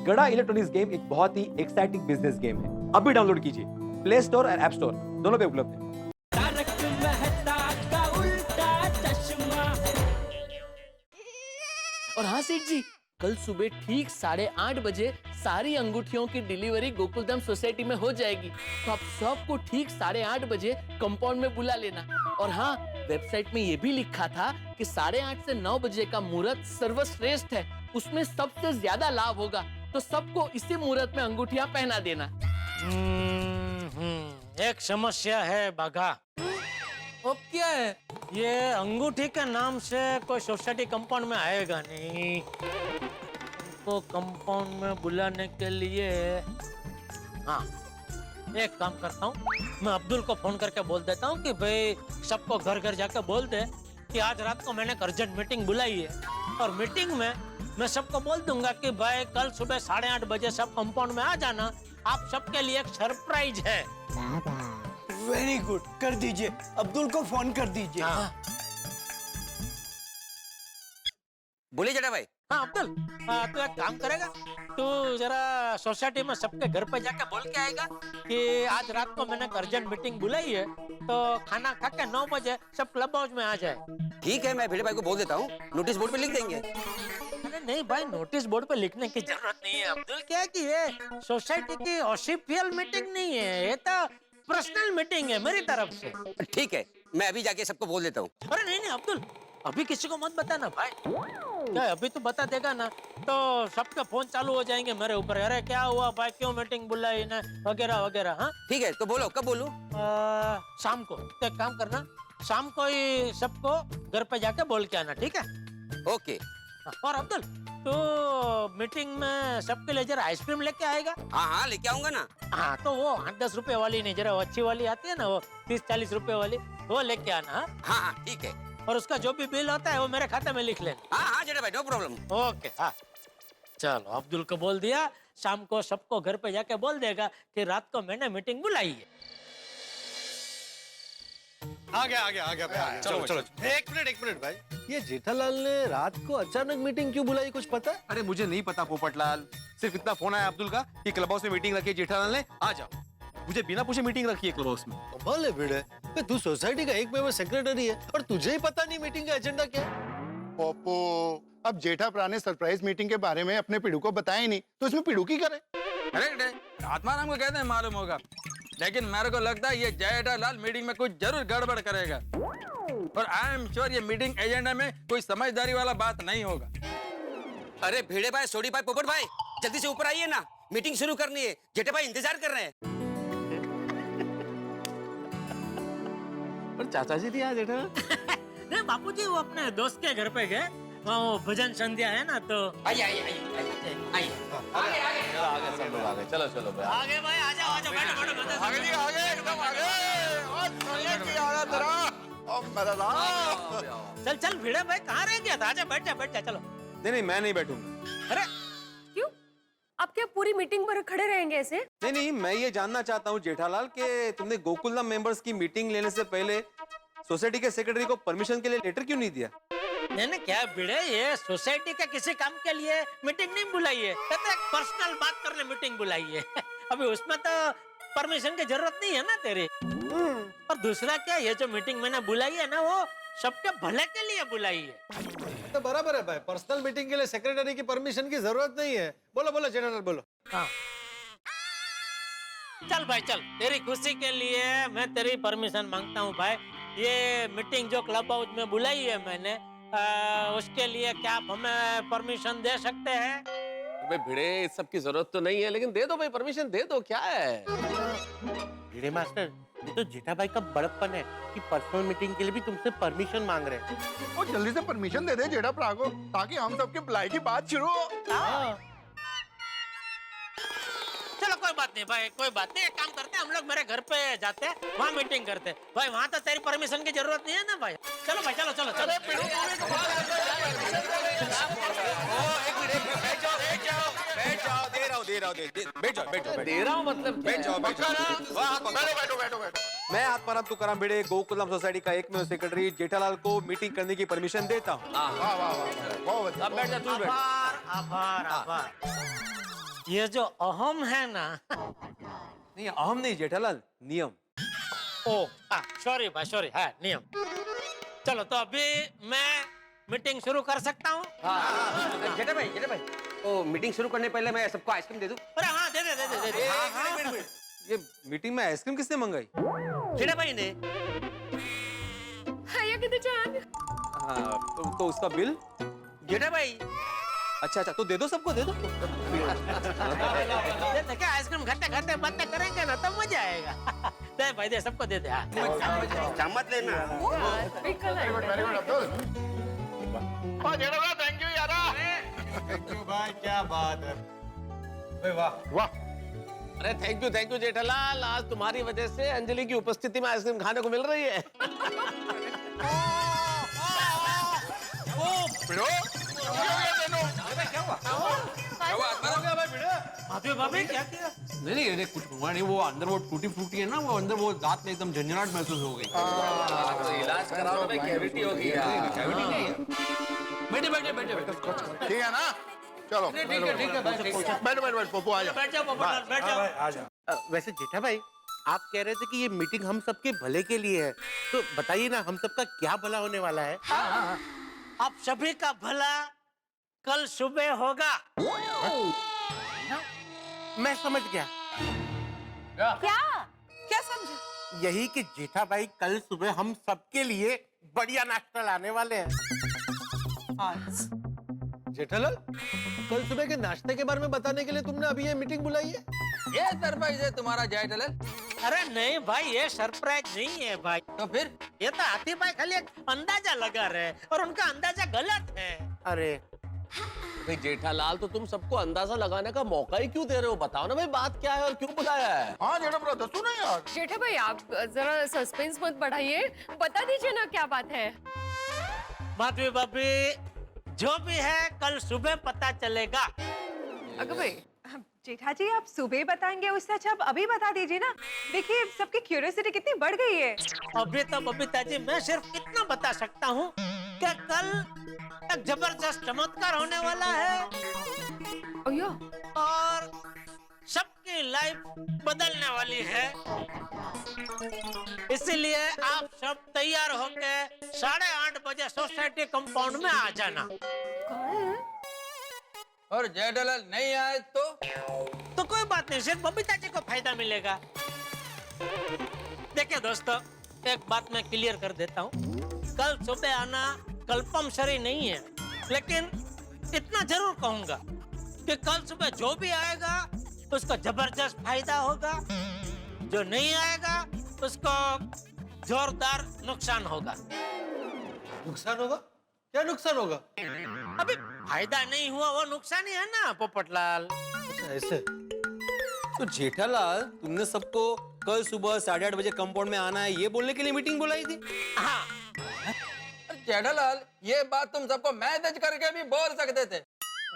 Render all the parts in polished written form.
गड़ा electronics game एक बहुत ही एक्साइटिंग बिजनेस गेम है। अभी डाउनलोड कीजिए, प्ले स्टोर और ऐप स्टोर दोनों पे उपलब्ध है। तारक मेहता का उल्टा चश्मा। और हाँ सेठ जी, कल सुबह ठीक 8:30 बजे सारी अंगूठियों की डिलीवरी गोकुलधाम सोसाइटी में हो जाएगी। तो आप सबको ठीक 8:30 बजे कंपाउंड में बुला लेना। और हाँ, वेबसाइट में ये भी लिखा था कि 8:30 से 9 बजे का मुहूर्त सर्वश्रेष्ठ है, उसमें सबसे ज्यादा लाभ होगा। तो सबको इसी मुहूर्त में अंगूठियां पहना देना। एक समस्या है बाघा। अब क्या है? ये अंगूठी के नाम से कोई सोसाइटी कंपाउंड में आएगा नहीं। तो कंपाउंड में बुलाने के लिए हाँ, एक काम करता हूँ, मैं अब्दुल को फोन करके बोल देता हूँ कि भाई सबको घर घर जाकर बोल दे कि आज रात को मैंने एक अर्जेंट मीटिंग बुलाई है। और मीटिंग में मैं सबको बोल दूंगा कि भाई कल सुबह 8:30 बजे सब कंपाउंड में आ जाना, आप सबके लिए एक सरप्राइज है। वेरी गुड, कर दीजिए, अब्दुल को फोन कर दीजिए। हाँ। बोलिए जेठा भाई। हाँ अब्दुल, तू एक काम करेगा, तू जरा सोसाइटी में सबके घर पे जाके बोल के आएगा कि आज रात को मैंने अर्जेंट मीटिंग बुलाई है, तो खाना खा के 9 बजे सब क्लब हाउस में आ जाए। ठीक है, मैं भिड़े भाई को बोल देता हूँ, नोटिस बोर्ड पे लिख देंगे। अरे नहीं भाई, नोटिस बोर्ड पे लिखने की जरूरत नहीं है अब्दुल। क्या है कि ये सोसाइटी की ऑफिशियल मीटिंग नहीं है, ये तो पर्सनल मीटिंग है मेरी तरफ से। ठीक है, मैं अभी जाके सबको बोल देता हूँ। अरे नहीं नहीं अब्दुल, अभी किसी को मत बताना भाई। क्या अभी तो बता देगा ना तो सबके फोन चालू हो जाएंगे मेरे ऊपर। अरे क्या हुआ भाई, क्यों मीटिंग बुलाई ना, वगैरह वगैरह। हाँ ठीक है, तो बोलो, कब बोलूं? शाम को। तो एक काम करना, शाम को ही सबको घर पे जाके बोल के आना, ठीक है? ओके। और अब्दुल, तो मीटिंग में सबके लिए जरा आइसक्रीम लेके आएगा। हाँ हाँ, लेके आऊंगा ना। हाँ, तो वो 8-10 रुपए वाली नहीं, जरा अच्छी वाली आती है ना, वो 30-40 रुपए वाली, वो लेके आना। हाँ हाँ ठीक है। और उसका जो भी बिल होता है वो मेरे खाते में लिख लेना। हाँ हाँ जेठा भाई, नो प्रॉब्लम। ओके। हाँ चलो, अब्दुल को बोल दिया, शाम को सबको घर पे जाके बोल देगा कि रात को मैंने मीटिंग बुलाई है। आ गया भाई। चलो एक मिनट भाई, ये जेठालाल ने रात को अचानक मीटिंग क्यों बुलाई, कुछ पता है? अरे मुझे नहीं पता पोपटलाल, सिर्फ इतना फोन आया अब्दुल का कि क्लब हाउस में मीटिंग रखी है जेठालाल ने, आ जाओ। मुझे बिना पूछे मीटिंग रखी है क्लब हाउस में। कमाल है भिड़े, तू सोसाइटी का एक मेंबर सेक्रेटरी है और तुझे ही पता नहीं मीटिंग का एजेंडा क्या है? पोपो, अब जेठा प्रा ने सरप्राइज मीटिंग के बारे में अपने पिड़ू को बताया ही नहीं, तो इसमें पिड़ू की करे? करेक्ट है, आत्माराम को कहते हैं मालूम होगा, लेकिन मेरे को लगता है ये जेठालाल मीटिंग में कुछ जरूर गड़बड़ करेगा। और आई एम श्योर ये मीटिंग एजेंडा में कोई समझदारी वाला बात नहीं होगा। अरे भिड़े भाई, सोडी भाई, पोपट भाई, जल्दी से ऊपर आइए ना, मीटिंग शुरू करनी है। जेठा भाई इंतजार कर रहे हैं। पर चाचा जी थी आज जेठा। नहीं बापूजी, वो अपने दोस्त के घर पे गए, वहाँ वो भजन संध्या है ना, तो आइए आइए आइए चलो चलो भाई। आगे भाई, आ जाओ बैठो बैठो। आगे एकदम आगे। चल चल भिड़े भाई, कहाँ रह गया था? आजा, बैठ जा चलो। नहीं, मैं नहीं बैठूंगा। अरे क्यों? आप क्या पूरी मीटिंग पर खड़े रहेंगे ऐसे? नहीं, मैं ये जानना चाहता हूँ जेठालाल कि तुमने गोकुलधाम मेंबर्स की मीटिंग लेने से पहले सोसाइटी के सेक्रेटरी को परमिशन के लिए लेटर क्यों नहीं दिया? मैंने क्या भिड़े, ये सोसाइटी के किसी काम के लिए मीटिंग नहीं बुलाई है, कहते पर्सनल बात करने मीटिंग बुलाई है। अभी उसमें तो परमिशन की जरूरत नहीं है ना तेरी। और दूसरा क्या, ये जो मीटिंग मैंने बुलाई है ना, वो सबके भले के लिए बुलाई है। तो बराबर है भाई, पर्सनल मीटिंग के लिए सेक्रेटरी की परमिशन की जरूरत नहीं है। बोलो बोलो जेठालाल बोलो। हाँ चल भाई चल, तेरी खुशी के लिए मैं तेरी परमिशन मांगता हूँ भाई। ये मीटिंग जो क्लब हाउस में बुलाई है मैंने, उसके लिए क्या आप हमें परमिशन दे सकते हैं? भाई भिड़े, इस सब की जरूरत तो नहीं है, लेकिन दे दो भाई, परमिशन दे दो, क्या है? भिड़े मास्टर, ये तो जेठा भाई का बड़प्पन है कि पर्सनल मीटिंग के लिए भी तुमसे परमिशन मांग रहे हैं। और जल्दी से परमिशन दे दे जेठा प्रा को, ताकि हम सबके बुलाई की बात शुरू हो। चलो कोई बात नहीं भाई, कोई बात नहीं, एक काम करते हैं, हम लोग मेरे घर पे जाते हैं, वहाँ मीटिंग करते हैं भाई। वहाँ तो तेरी परमिशन की जरूरत नहीं है ना भाई। चलो भाई, चलो चलो चलो। दे रहा हूँ मतलब मैं आत्माराम तुकाराम भिड़े गोकुलधाम सोसाइटी का एकमेव सेक्रेटरी जेठालाल को मीटिंग करने की परमिशन देता हूँ। वाह वाह वाह, बहुत अच्छा। अब बैठ जा, तू बैठ। आभार आभार आभार। ये जो अहम है ना, नहीं अहम नहीं जेठालाल, नियम। ओ सॉरी भाई सॉरी, है नियम। चलो तो अभी मैं मीटिंग शुरू कर सकता हूँ? जेठा भाई ओ मीटिंग शुरू करने पहले मैं सबको आइसक्रीम दे दूं? अरे हाँ दे दे। ये मीटिंग में आइसक्रीम किसने मंगाई? जेठा भाई ने। हाया कितने चांद? हाँ, तो उसका बिल? जेठा भाई अच्छा तो दे दो सबको, दे दो। देखिए आइसक्रीम खाते खाते बातें करेंगे ना तब मजा आएगा। दे भाई दे, सबको दे दे। मत लेना। कल very good Abdul. Thank you यारा। थैंक यू भाई, क्या बात है। वाह वाह। अरे थैंक यू जेठालाल, आज तुम्हारी वजह से अंजलि की उपस्थिति में आइसक्रीम खाने को मिल रही है। भाभी क्या किया? नहीं कुछ हुआ नहीं, वो अंदर वो टूटी फूटी है ना, वो अंदर वो दांत में एकदम झंझनाहट महसूस हो गई। इलाज कराओ भाई, कैविटी होगी यार। कैविटी नहीं है। बैठे। ठीक है ना, चलो ठीक है बैठो पप्पू आ जाओ। बैठ जाओ पापा, बैठ जाओ। वैसे जेठा भाई, आप कह रहे थे कि ये मीटिंग हम सबके भले के लिए है, तो बताइए ना हम सबका क्या भला होने वाला है? आप सभी का भला कल सुबह होगा। मैं समझ गया। क्या समझे? यही कि जेठा भाई कल सुबह हम सबके लिए बढ़िया नाश्ता लाने वाले हैं। जेठालाल, कल सुबह के नाश्ते के बारे में बताने के लिए तुमने अभी ये मीटिंग बुलाई है? ये सरप्राइज है तुम्हारा जेठालाल। अरे नहीं भाई, ये सरप्राइज नहीं है भाई। तो फिर ये तो हाथी भाई खाली एक अंदाजा लगा रहे हैं और उनका अंदाजा गलत है। अरे भाई जेठालाल, तो तुम सबको अंदाजा लगाने का मौका ही क्यों दे रहे हो? बताओ ना भाई, बात क्या है और क्यों बुलाया है? हाँ जेठा ब्रो, दसो ना यार। जेठा भाई आप जरा सस्पेंस मत बढ़ाइए, बता दीजिए ना क्या बात है। माधवी भाभी, जो भी है कल सुबह पता चलेगा। अगर भाई जेठा जी आप सुबह बताएंगे, उससे अच्छा आप अभी बता दीजिए ना। देखिए सबकी क्यूरियोसिटी कितनी बढ़ गई है। अभी तो बबीता जी मैं सिर्फ इतना बता सकता हूँ कि कल एक जबरदस्त चमत्कार होने वाला है ओयो, और सबकी लाइफ बदलने वाली है। इसीलिए आप सब तैयार होके 8:30 बजे सोसाइटी कंपाउंड में आ जाना। और जेठालाल नहीं आए तो कोई बात नहीं, सिर्फ बबीता जी को फायदा मिलेगा। देखिए दोस्तों, एक बात मैं क्लियर कर देता हूँ, कल सुबह आना कंपल्सरी नहीं है, लेकिन इतना जरूर कहूंगा कि कल सुबह जो भी आएगा उसको जबरदस्त फायदा होगा, जो नहीं आएगा उसको जोरदार नुकसान होगा। नुकसान होगा? क्या नुकसान होगा? अभी फायदा नहीं हुआ वो नुकसान ही है ना पोपटलाल। अच्छा ऐसे। तो जेठालाल, तुमने सबको कल सुबह 8:30 बजे कंपाउंड में आना है ये बोलने के लिए मीटिंग बुलाई थी? हाँ, जेठालाल, ये बात तुम सबको मैसेज करके भी बोल सकते थे।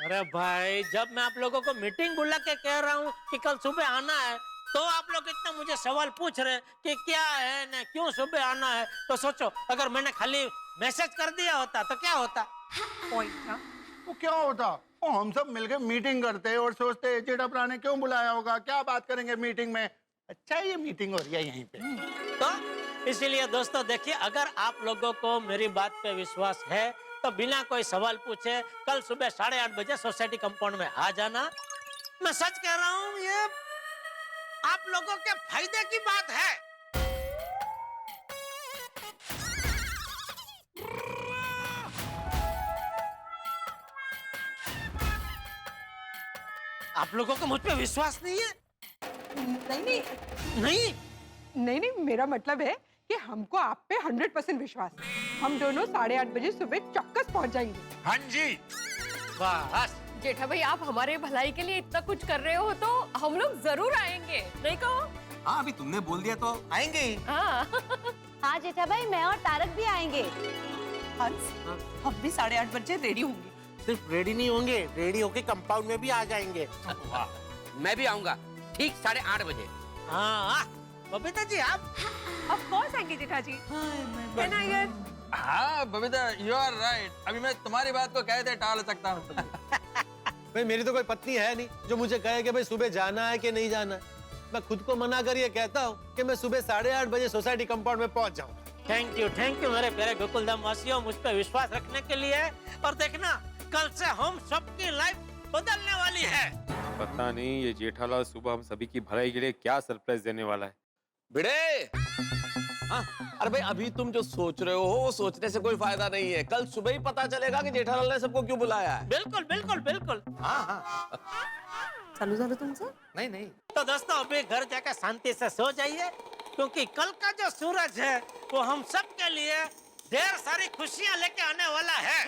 अरे भाई, जब मैं आप लोगों को मीटिंग बुला के कह रहा हूँ कि कल सुबह आना है, तो आप लोग इतना मुझे सवाल पूछ रहे कि क्या है ना क्यों सुबह आना है। तो सोचो, अगर मैंने खाली मैसेज कर दिया होता तो क्या होता? पॉइंट ना। वो क्या होता? वो हम सब मिलकर मीटिंग करते और सोचते जेठा ब्रा ने क्यों बुलाया होगा, क्या बात करेंगे मीटिंग में। अच्छा ये मीटिंग हो रही है यहीं पे। तो इसीलिए दोस्तों देखिए, अगर आप लोगों को मेरी बात पे विश्वास है तो बिना कोई सवाल पूछे कल सुबह 8:30 बजे सोसाइटी कंपाउंड में आ जाना। मैं सच कह रहा हूँ, ये आप लोगों के फायदे की बात है। आप लोगों को मुझ पे विश्वास नहीं है? नहीं नहीं, नहीं, मेरा मतलब है कि हमको आप पे 100% विश्वास है। हम दोनों 8:30 बजे सुबह चौक्कस पहुंच जाएंगे। हाँ जी। बस जेठा भाई आप हमारे भलाई के लिए इतना कुछ कर रहे हो तो हम लोग जरूर आएंगे, नहीं कहो? हाँ अभी तुमने बोल दिया तो आएंगे ही। हाँ हाँ जेठा भाई, मैं और तारक भी आएंगे। हंस, हम भी 8:30 बजे रेडी होंगे। सिर्फ रेडी नहीं होंगे, रेडी होके कंपाउंड में भी आ जाएंगे। मैं भी आऊंगा ठीक 8:30 बजे। हाँ, बबीता जी आप? ऑफ कोर्स आएंगे जेठा जी। है ना यार? हाँ बबीता, यू आर राइट। अभी मैं तुम्हारी बात को कैसे टाल सकता हूँ? भाई मेरी तो कोई पत्नी है नहीं जो मुझे कहे कि भाई सुबह जाना है कि नहीं जाना है। मैं खुद को मना कर ये कहता हूँ कि मैं सुबह 8:30 बजे सोसाइटी कंपाउंड में पहुंच जाऊँ। थैंक यू मेरे प्यारे गोकुलधाम वासियों, मुझ पर विश्वास रखने के लिए। और देखना, कल से हम सबकी लाइफ बदलने वाली है। पता नहीं ये जेठालाल सुबह हम सभी की भलाई के लिए क्या सरप्राइज देने वाला है। भिड़े, हाँ, अरे भाई अभी तुम जो सोच रहे हो वो सोचने से कोई फायदा नहीं है। कल सुबह ही पता चलेगा कि जेठालाल ने सबको क्यों बुलाया है। बिल्कुल बिल्कुल बिल्कुल। हाँ। चालू झालं तुमचं? नहीं। तो दोस्तों अभी घर जाकर शांति से सो जाइए, क्योंकि कल का जो सूरज है वो हम सब के लिए ढेर सारी खुशियां लेके आने वाला है।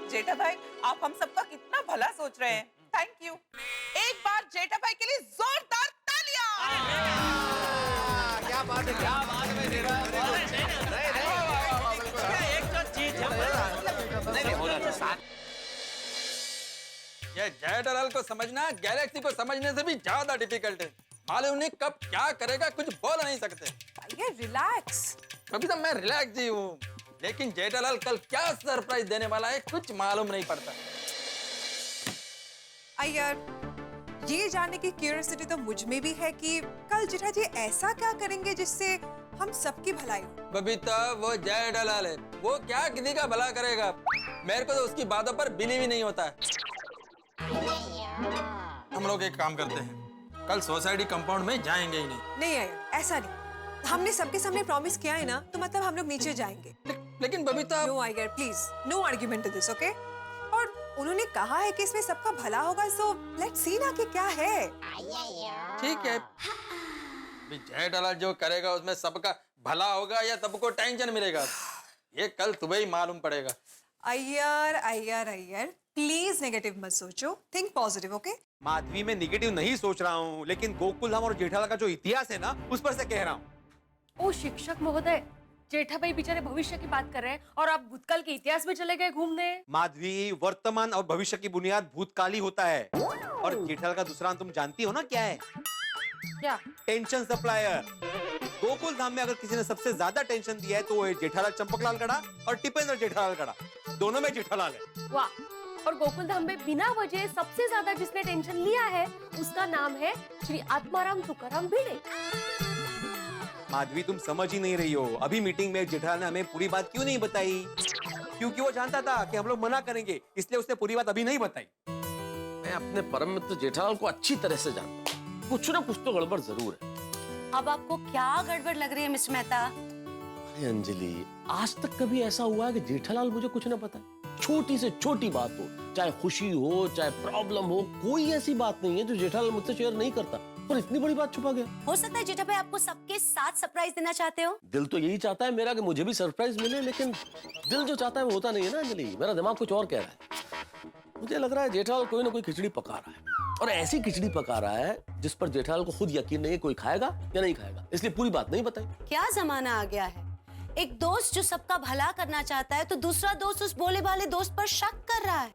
जेठा भाई, आप हम सबका कितना भला सोच रहे हैं। Thank you. एक बार जेठा भाई के लिए जोरदार तालियां। क्या बात है, क्या बात है मेरा। एक जो चीज है ये जेठालाल को समझना गैलेक्सी को समझने से भी ज्यादा डिफिकल्ट है। मालूम नहीं कब क्या करेगा, कुछ बोल नहीं सकते। ये रिलैक्स। अभी तो मैं रिलैक्स ही हूँ, लेकिन जेठालाल कल क्या सरप्राइज देने वाला है कुछ मालूम नहीं पड़ता। यार, ये जानने की क्यूरियोसिटी तो मुझ में भी है कि कल जेठा जी ऐसा क्या करेंगे जिससे हम सबकी भलाई हो। बबीता, वो जेठालाल है, वो क्या किसी का भला करेगा। मेरे को तो उसकी बातों पर बिलीव ही नहीं होता है। हम लोग एक काम करते हैं, कल सोसाइटी कंपाउंड में जाएंगे ही नहीं। नहीं यार, ऐसा नहीं। हमने सबके सामने प्रॉमिस किया है ना, तो मतलब हम लोग नीचे जाएंगे। लेकिन बबीता, नो यार, please no argument to this, okay? और उन्होंने कहा है कि इसमें सबका भला होगा, सो लेट्स सी ना कि क्या है। ठीक है, जेठालाल जो करेगा उसमें सबका भला होगा या सबको टेंशन मिलेगा, ये कल सुबह ही मालूम पड़ेगा। अय्यर, प्लीज नेगेटिव मत सोचो, थिंक पॉजिटिव, ओके? माधवी, मैं निगेटिव नहीं सोच रहा हूँ, लेकिन गोकुलधाम और जेठालाल का जो इतिहास है ना, उस पर से कह रहा हूँ। ओ शिक्षक महोदय, जेठा भाई बेचारे भविष्य की बात कर रहे हैं और आप भूतकाल के इतिहास में चले गए घूमने। माधवी, वर्तमान और भविष्य की बुनियाद भूतकाल ही होता है। और जेठालाल का दूसरा नाम तुम जानती हो ना क्या है? क्या? Tension supplier. गोकुलधाम में अगर किसी ने सबसे ज्यादा टेंशन दिया है तो वो है जेठालाल चंपकलाल गड़ा और टिपेंद्र जेठालाल गड़ा। दोनों में जेठालाल है। वाह। और गोकुलधाम में बिना वजह सबसे ज्यादा जिसने टेंशन लिया है उसका नाम है श्री आत्माराम तुकाराम भिड़े। माधवी, तुम समझ ही नहीं रही हो। अभी मीटिंग में जेठालाल ने हमें पूरी बात क्यों नहीं बताई? क्योंकि वो जानता था कि हम लोग मना करेंगे, इसलिए उसने पूरी बात अभी नहीं बताई। मैं अपने परम मित्र जेठालाल को अच्छी तरह से जानता हूँ, कुछ ना कुछ तो गड़बड़ जरूर है। अब आपको क्या गड़बड़ लग रही है मिस्टर मेहता? अरे अंजलि, आज तक कभी ऐसा हुआ है कि जेठालाल मुझे कुछ ना बताए? छोटी से छोटी बात हो, चाहे खुशी हो चाहे प्रॉब्लम हो, कोई ऐसी बात नहीं है जो जेठालाल मुझसे शेयर नहीं करता। पर इतनी बड़ी बात छुपा गया। हो सकता है जेठा भाई आपको सबके साथ सरप्राइज देना चाहते हो। दिल तो यही चाहता है मेरा कि मुझे भी सरप्राइज मिले, लेकिन दिल जो चाहता है वो होता नहीं है ना अंजलि। मेरा दिमाग कुछ और कह रहा है। मुझे लग रहा है जेठालाल कोई ना कोई खिचड़ी पका रहा है, और ऐसी खिचड़ी पका रहा है जिस पर जेठालाल को खुद यकीन नहीं है कोई खाएगा या नहीं खाएगा, इसलिए पूरी बात नहीं बताई। क्या जमाना आ गया है, एक दोस्त जो सबका भला करना चाहता है तो दूसरा दोस्त उस भोले भाले दोस्त पर शक कर रहा है।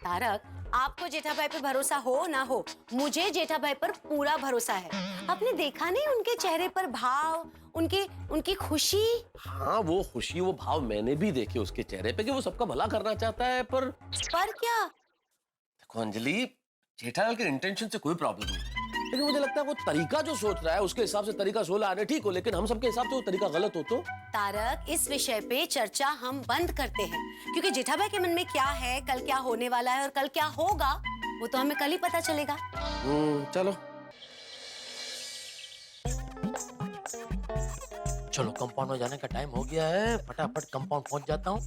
तारक, आपको जेठा भाई पर भरोसा हो ना हो, मुझे जेठा भाई पर पूरा भरोसा है। आपने देखा नहीं उनके चेहरे पर भाव, उनकी खुशी। हाँ, वो खुशी वो भाव मैंने भी देखे उसके चेहरे पे कि वो सबका भला करना चाहता है। पर क्या? देखो अंजलि, जेठालाल के इंटेंशन से कोई प्रॉब्लम नहीं, लेकिन मुझे लगता है वो तरीका जो सोच रहा है उसके हिसाब से तरीका 16 आने ठीक हो, लेकिन हम सबके हिसाब से वो तरीका गलत हो। तो तारक, इस विषय पे चर्चा हम बंद करते हैं, क्योंकि जेठा भाई के मन में क्या है, कल क्या होने वाला है और कल क्या होगा, वो तो हमें कल ही पता चलेगा। चलो चलो, कंपाउंड में जाने का टाइम हो गया है, फटाफट कंपाउंड पहुंच जाता हूँ।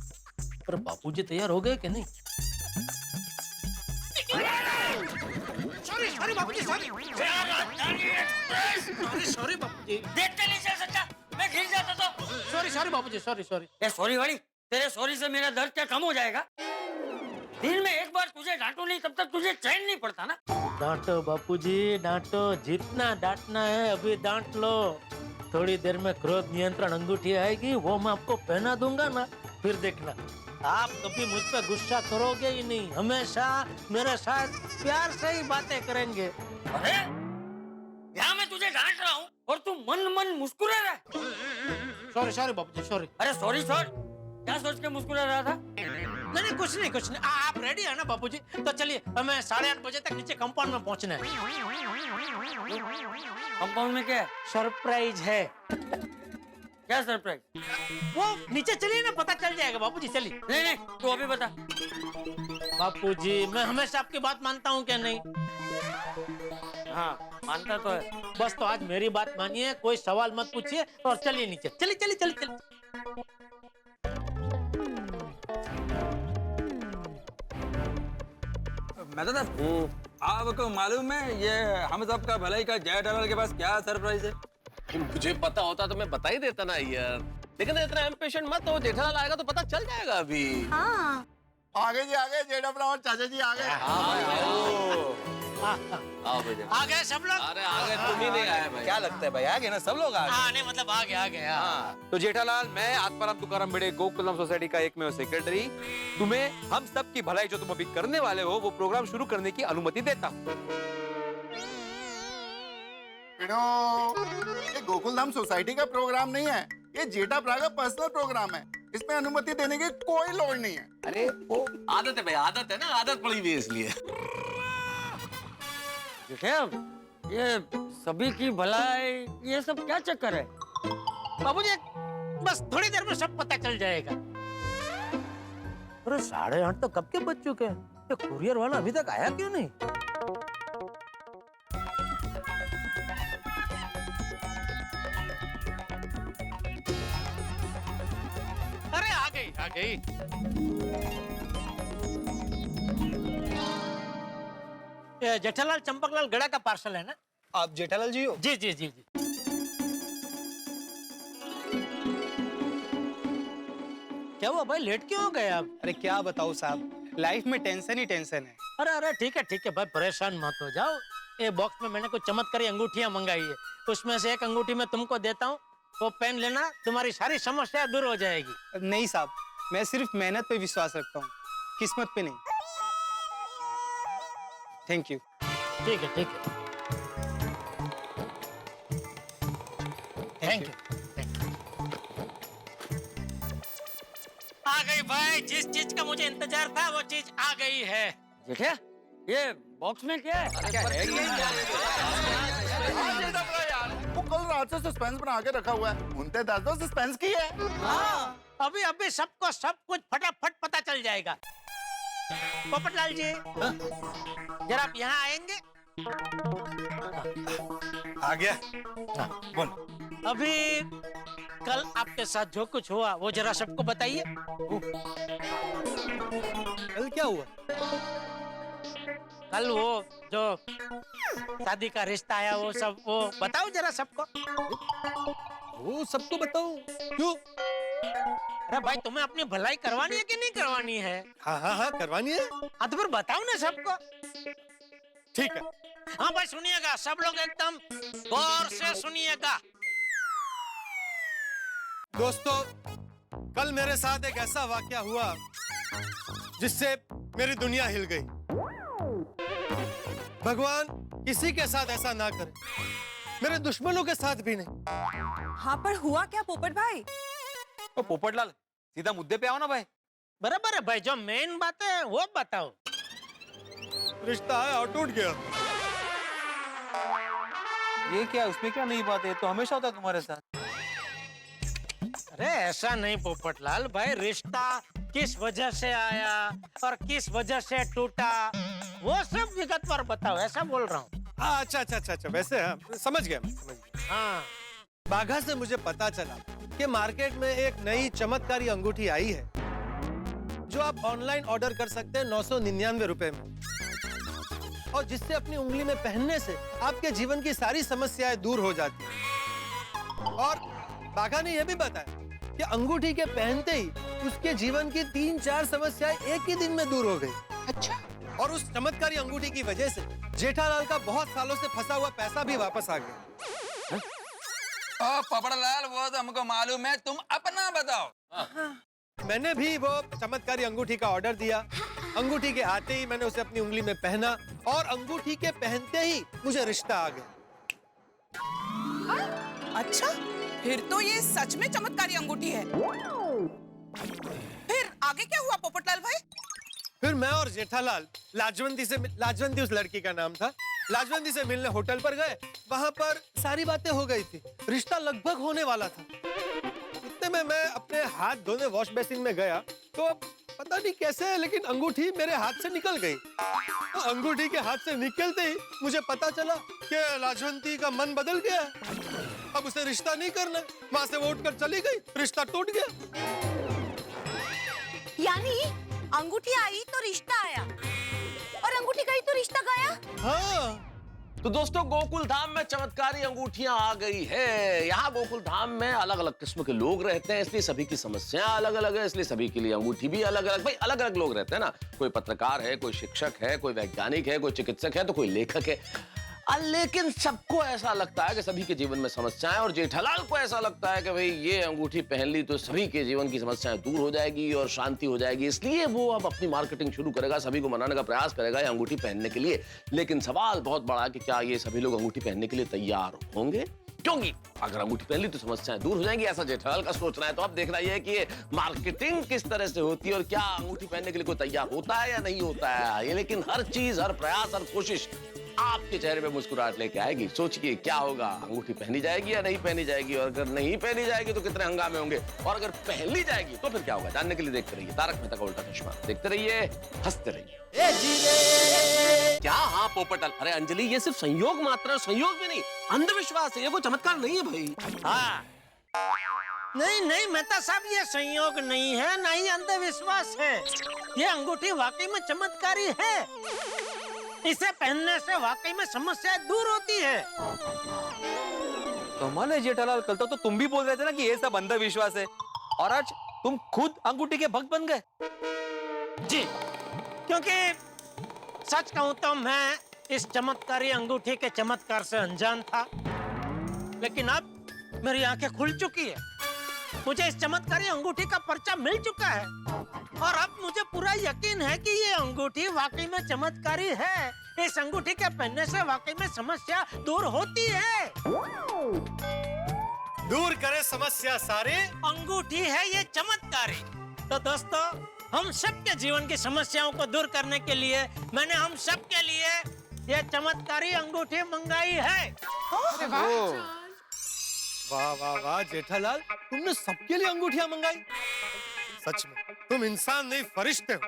पर बापूजी तैयार हो गए कि नहीं? सॉरी बापूजी, सॉरी बापूजी, देखते नहीं चल सकता, मैं गिर जाता तो। सॉरी बापूजी, सॉरी। ए सॉरी वाली, तेरे सॉरी से मेरा दर्द क्या कम हो जाएगा? दिन में एक बार तुझे डांटू नहीं तब तक तुझे चैन नहीं पड़ता ना। डांटो बापूजी, डांटो, जितना डांटना है अभी डांट लो। थोड़ी देर में क्रोध नियंत्रण अंगूठी आएगी, वो मैं आपको पहना दूंगा ना, फिर देखना आप कभी मुझ पर गुस्सा करोगे ही नहीं, हमेशा मेरे साथ प्यार से ही बातें करेंगे। अरे यहाँ मैं तुझे डांट रहा हूँ और तू मन मुस्कुरा रहा है। सॉरी बापूजी, सॉरी। अरे सॉरी क्या सोच के मुस्कुरा रहा था? नहीं कुछ नहीं कुछ नहीं। आप रेडी है ना बापूजी? तो चलिए हमें 8:30 बजे तक नीचे कंपाउंड में पहुंचना है। कंपाउंड में क्या है? सरप्राइज है। क्या सरप्राइज? वो नीचे चलिए ना, पता चल जाएगा बापूजी। चलिए। नहीं नहीं, तू अभी बता। बापूजी मैं हमेशा आपकी बात मानता हूँ क्या नहीं? हाँ मानता तो है। बस तो आज मेरी बात मानिए, कोई सवाल मत पूछिए और चलिए नीचे। चलिए चलिए चलिए चलिए। मैं तो आपको मालूम है ये हम सबका भलाई का जय ठालाल के पास क्या सरप्राइज है? मुझे पता होता तो मैं बता ही देता ना यार, लेकिन इतना इम्पेशेंट मत हो, जेठालाल आएगा तो पता चल जाएगा अभी। हाँ आगे जी आगे, जेठा ब्राह्मण चाचा जी आगे। आओ भैया। आ गए सब लोग? अरे आ गए, तुम ही नहीं आए भाई। क्या लगता है भाई, आ गए ना सब लोग? आ गए। हाँ नहीं मतलब आ गए। हाँ। तो जेठालाल, मैं आत्माराम तुकाराम भिड़े गोकुलम सोसाइटी का एकमेव सेक्रेटरी तुम्हें हम सब की भलाई जो तुम अभी करने वाले हो वो प्रोग्राम शुरू करने की अनुमति देता हूँ। ये गोकुलधाम सोसाइटी का प्रोग्राम नहीं है, ये जेठा ब्रा का पर्सनल प्रोग्राम है। इसमें अनुमति देने की कोई लोड़ नहीं है। अरे वो आदत है भाई, आदत है ना, आदत पड़ी हुई है इसलिए। ये सभी की भलाई, ये सब क्या चक्कर है? बाबूजी बस थोड़ी देर में सब पता चल जाएगा। अरे 8:30 तो कब के बज चुके हैं? ये कुरियर वाला अभी तक आया क्यों नहीं? अरे आ गई। ये जेठालाल चंपकलाल गड़ा का पार्सल है ना? आप जेठालाल जी हो? जी। क्या हुआ भाई, लेट क्यों हो गए आप? अरे क्या बताऊं साहब, लाइफ में टेंशन ही टेंशन है। अरे ठीक है भाई, परेशान मत हो जाओ। ये बॉक्स में मैंने कुछ चमत्कारी अंगूठियां मंगाई है, उसमें से एक अंगूठी मैं तुमको देता हूँ, वो पेन लेना, तुम्हारी सारी समस्या दूर हो जाएगी। नहीं साहब, मैं सिर्फ मेहनत पे विश्वास रखता हूँ, किस्मत पे नहीं। Thank you. ठीक है। Thank you. आ गई भाई, जिस चीज का मुझे इंतजार था वो चीज आ गई है। जेठा, ये बॉक्स में क्या है? क्या है वो कल रात से सस्पेंस बना के रखा हुआ है, उनते दस दो सस्पेंस की है। हाँ, अभी सबको सब कुछ फटाफट पता चल जाएगा। पोपटलाल जी जरा आप यहाँ आएंगे? आ गया। बोल। अभी कल आपके साथ जो कुछ हुआ वो जरा सबको बताइए। कल क्या हुआ? कल वो जो शादी का रिश्ता आया वो सब, वो बताओ जरा सबको। वो सबको बताऊं? क्यों? अरे भाई तुम्हें अपनी भलाई करवानी है कि नहीं करवानी है? हाँ करवानी है। हाँ तो फिर बताओ ना सबको। ठीक है। हाँ भाई सुनिएगा, सब लोग एकदम गौर से सुनिएगा। दोस्तों, कल मेरे साथ एक ऐसा वाकया हुआ जिससे मेरी दुनिया हिल गई। भगवान किसी के साथ ऐसा ना करे, मेरे दुश्मनों के साथ भी नहीं। हाँ पर हुआ क्या पोपट भाई? तो पोपटलाल सीधा मुद्दे पे आओ ना भाई। बराबर है भाई, जो मेन बात है वो बताओ। रिश्ता है और टूट गया। ये क्या, उसमें क्या नई बात है? तो हमेशा होता है तुम्हारे साथ। अरे ऐसा नहीं पोपटलाल भाई, रिश्ता किस वजह से आया और किस वजह से टूटा वो सब विगतवार बताओ, ऐसा बोल रहा हूँ। हाँ अच्छा। वैसे हाँ, समझ गया। हाँ, बाघा से मुझे पता चला कि मार्केट में एक नई चमत्कारी अंगूठी आई है जो आप ऑनलाइन ऑर्डर कर सकते हैं 999 रुपए में, और जिससे अपनी उंगली में पहनने से आपके जीवन की सारी समस्याएं दूर हो जाती हैं। और बाघा ने यह भी बताया कि अंगूठी के पहनते ही उसके जीवन की 3-4 समस्याएं एक ही दिन में दूर हो गई। अच्छा। और उस चमत्कारी अंगूठी की वजह से जेठालाल का बहुत सालों से फंसा हुआ पैसा भी वापस आ गया। पोपटलाल वो तो हमको मालूम है, तुम अपना बताओ। मैंने भी वो चमत्कारी अंगूठी का ऑर्डर दिया। अंगूठी के आते ही मैंने उसे अपनी उंगली में पहना और अंगूठी के पहनते ही मुझे रिश्ता आ गया। अच्छा, फिर तो ये सच में चमत्कारी अंगूठी है। फिर आगे क्या हुआ पोपटलाल भाई? फिर मैं और जेठालाल लाजवंती उस लड़की का नाम था, लाजवंती से मिलने होटल पर गए। वहां पर सारी बातें हो गई थी, रिश्ता लगभग होने वाला था। इतने में मैं अपने हाथ धोने वॉश बेसिन में गया तो पता नहीं कैसे लेकिन अंगूठी मेरे हाथ से निकल गई। तो अंगूठी के हाथ से निकलते ही मुझे पता चला कि लाजवंती का मन बदल गया, अब उसे रिश्ता नहीं करना। वहां से वो उठकर चली गई, रिश्ता टूट गया। यानी अंगूठी आई तो रिश्ता आया और अंगूठी गई तो रिश्ता गया। हाँ। तो दोस्तों गोकुल धाम में चमत्कारी अंगूठियां आ गई है। यहाँ गोकुल धाम में अलग अलग किस्म के लोग रहते हैं, इसलिए सभी की समस्याएं अलग अलग है, इसलिए सभी के लिए अंगूठी भी अलग अलग। भाई अलग अलग लोग रहते हैं ना, कोई पत्रकार है, कोई शिक्षक है, कोई वैज्ञानिक है, कोई चिकित्सक है, तो कोई लेखक है। लेकिन सबको ऐसा लगता है कि सभी के जीवन में समस्याएं, और जेठालाल को ऐसा लगता है कि भाई ये अंगूठी पहन ली तो सभी के जीवन की समस्याएं दूर हो जाएगी और शांति हो जाएगी। इसलिए वो अब अपनी मार्केटिंग शुरू करेगा, सभी को मनाने का प्रयास करेगा ये अंगूठी पहनने के लिए। लेकिन सवाल बहुत बड़ा है कि क्या ये सभी लोग अंगूठी पहनने के लिए तैयार होंगे? क्योंकि अगर अंगूठी पहन ली तो समस्याएं दूर हो जाएंगी, ऐसा जेठालाल का सोचना है। तो अब देखना यह है कि ये मार्केटिंग किस तरह से होती है और क्या अंगूठी पहनने के लिए कोई तैयार होता है या नहीं होता है। ये लेकिन हर चीज, हर प्रयास, हर कोशिश आपके चेहरे पे मुस्कुराहट लेके आएगी। सोचिए क्या होगा, अंगूठी पहनी जाएगी या नहीं पहनी जाएगी, और अगर नहीं पहनी जाएगी तो कितने हंगामे होंगे, और अगर पहन ली जाएगी तो फिर क्या होगा। जानने के लिए देखते रहिए तारक मेहता का उल्टा चश्मा। देखते रहिए, हंसते रहिए। क्या? हाँ पोपटल, अरे अंजलि ये सिर्फ संयोग मात्र है, संयोग भी नहीं, अंधविश्वास है, ये कोई चमत्कार नहीं है भाई। हाँ नहीं मेहता साहब, ये संयोग नहीं है, ना ही अंधविश्वास है। ये अंगूठी वाकई में चमत्कारी है। इसे पहनने से वाकई में समस्या दूर होती है। कमाल है जेठालाल, कल तो तुम भी बोल रहे थे ना कि ये सब अंधविश्वास है, और आज तुम खुद अंगूठी के भक्त बन गए। जी, क्योंकि सच कहूं तो मैं इस चमत्कारी अंगूठी के चमत्कार से अनजान था, लेकिन अब मेरी आंखें खुल चुकी है। मुझे इस चमत्कारी अंगूठी का पर्चा मिल चुका है, और अब मुझे पूरा यकीन है कि ये अंगूठी वाकई में चमत्कारी है। इस अंगूठी के पहनने से वाकई में समस्या दूर होती है। दूर करे समस्या सारे, अंगूठी है ये चमत्कारी। तो दोस्तों, हम सबके जीवन की समस्याओं को दूर करने के लिए मैंने हम सबके लिए ये चमत्कारी अंगूठी मंगाई है। वाह वाह वाह जेठालाल, तुमने सबके लिए अंगूठियां मंगाई। सच में तुम इंसान नहीं, फरिश्ते हो।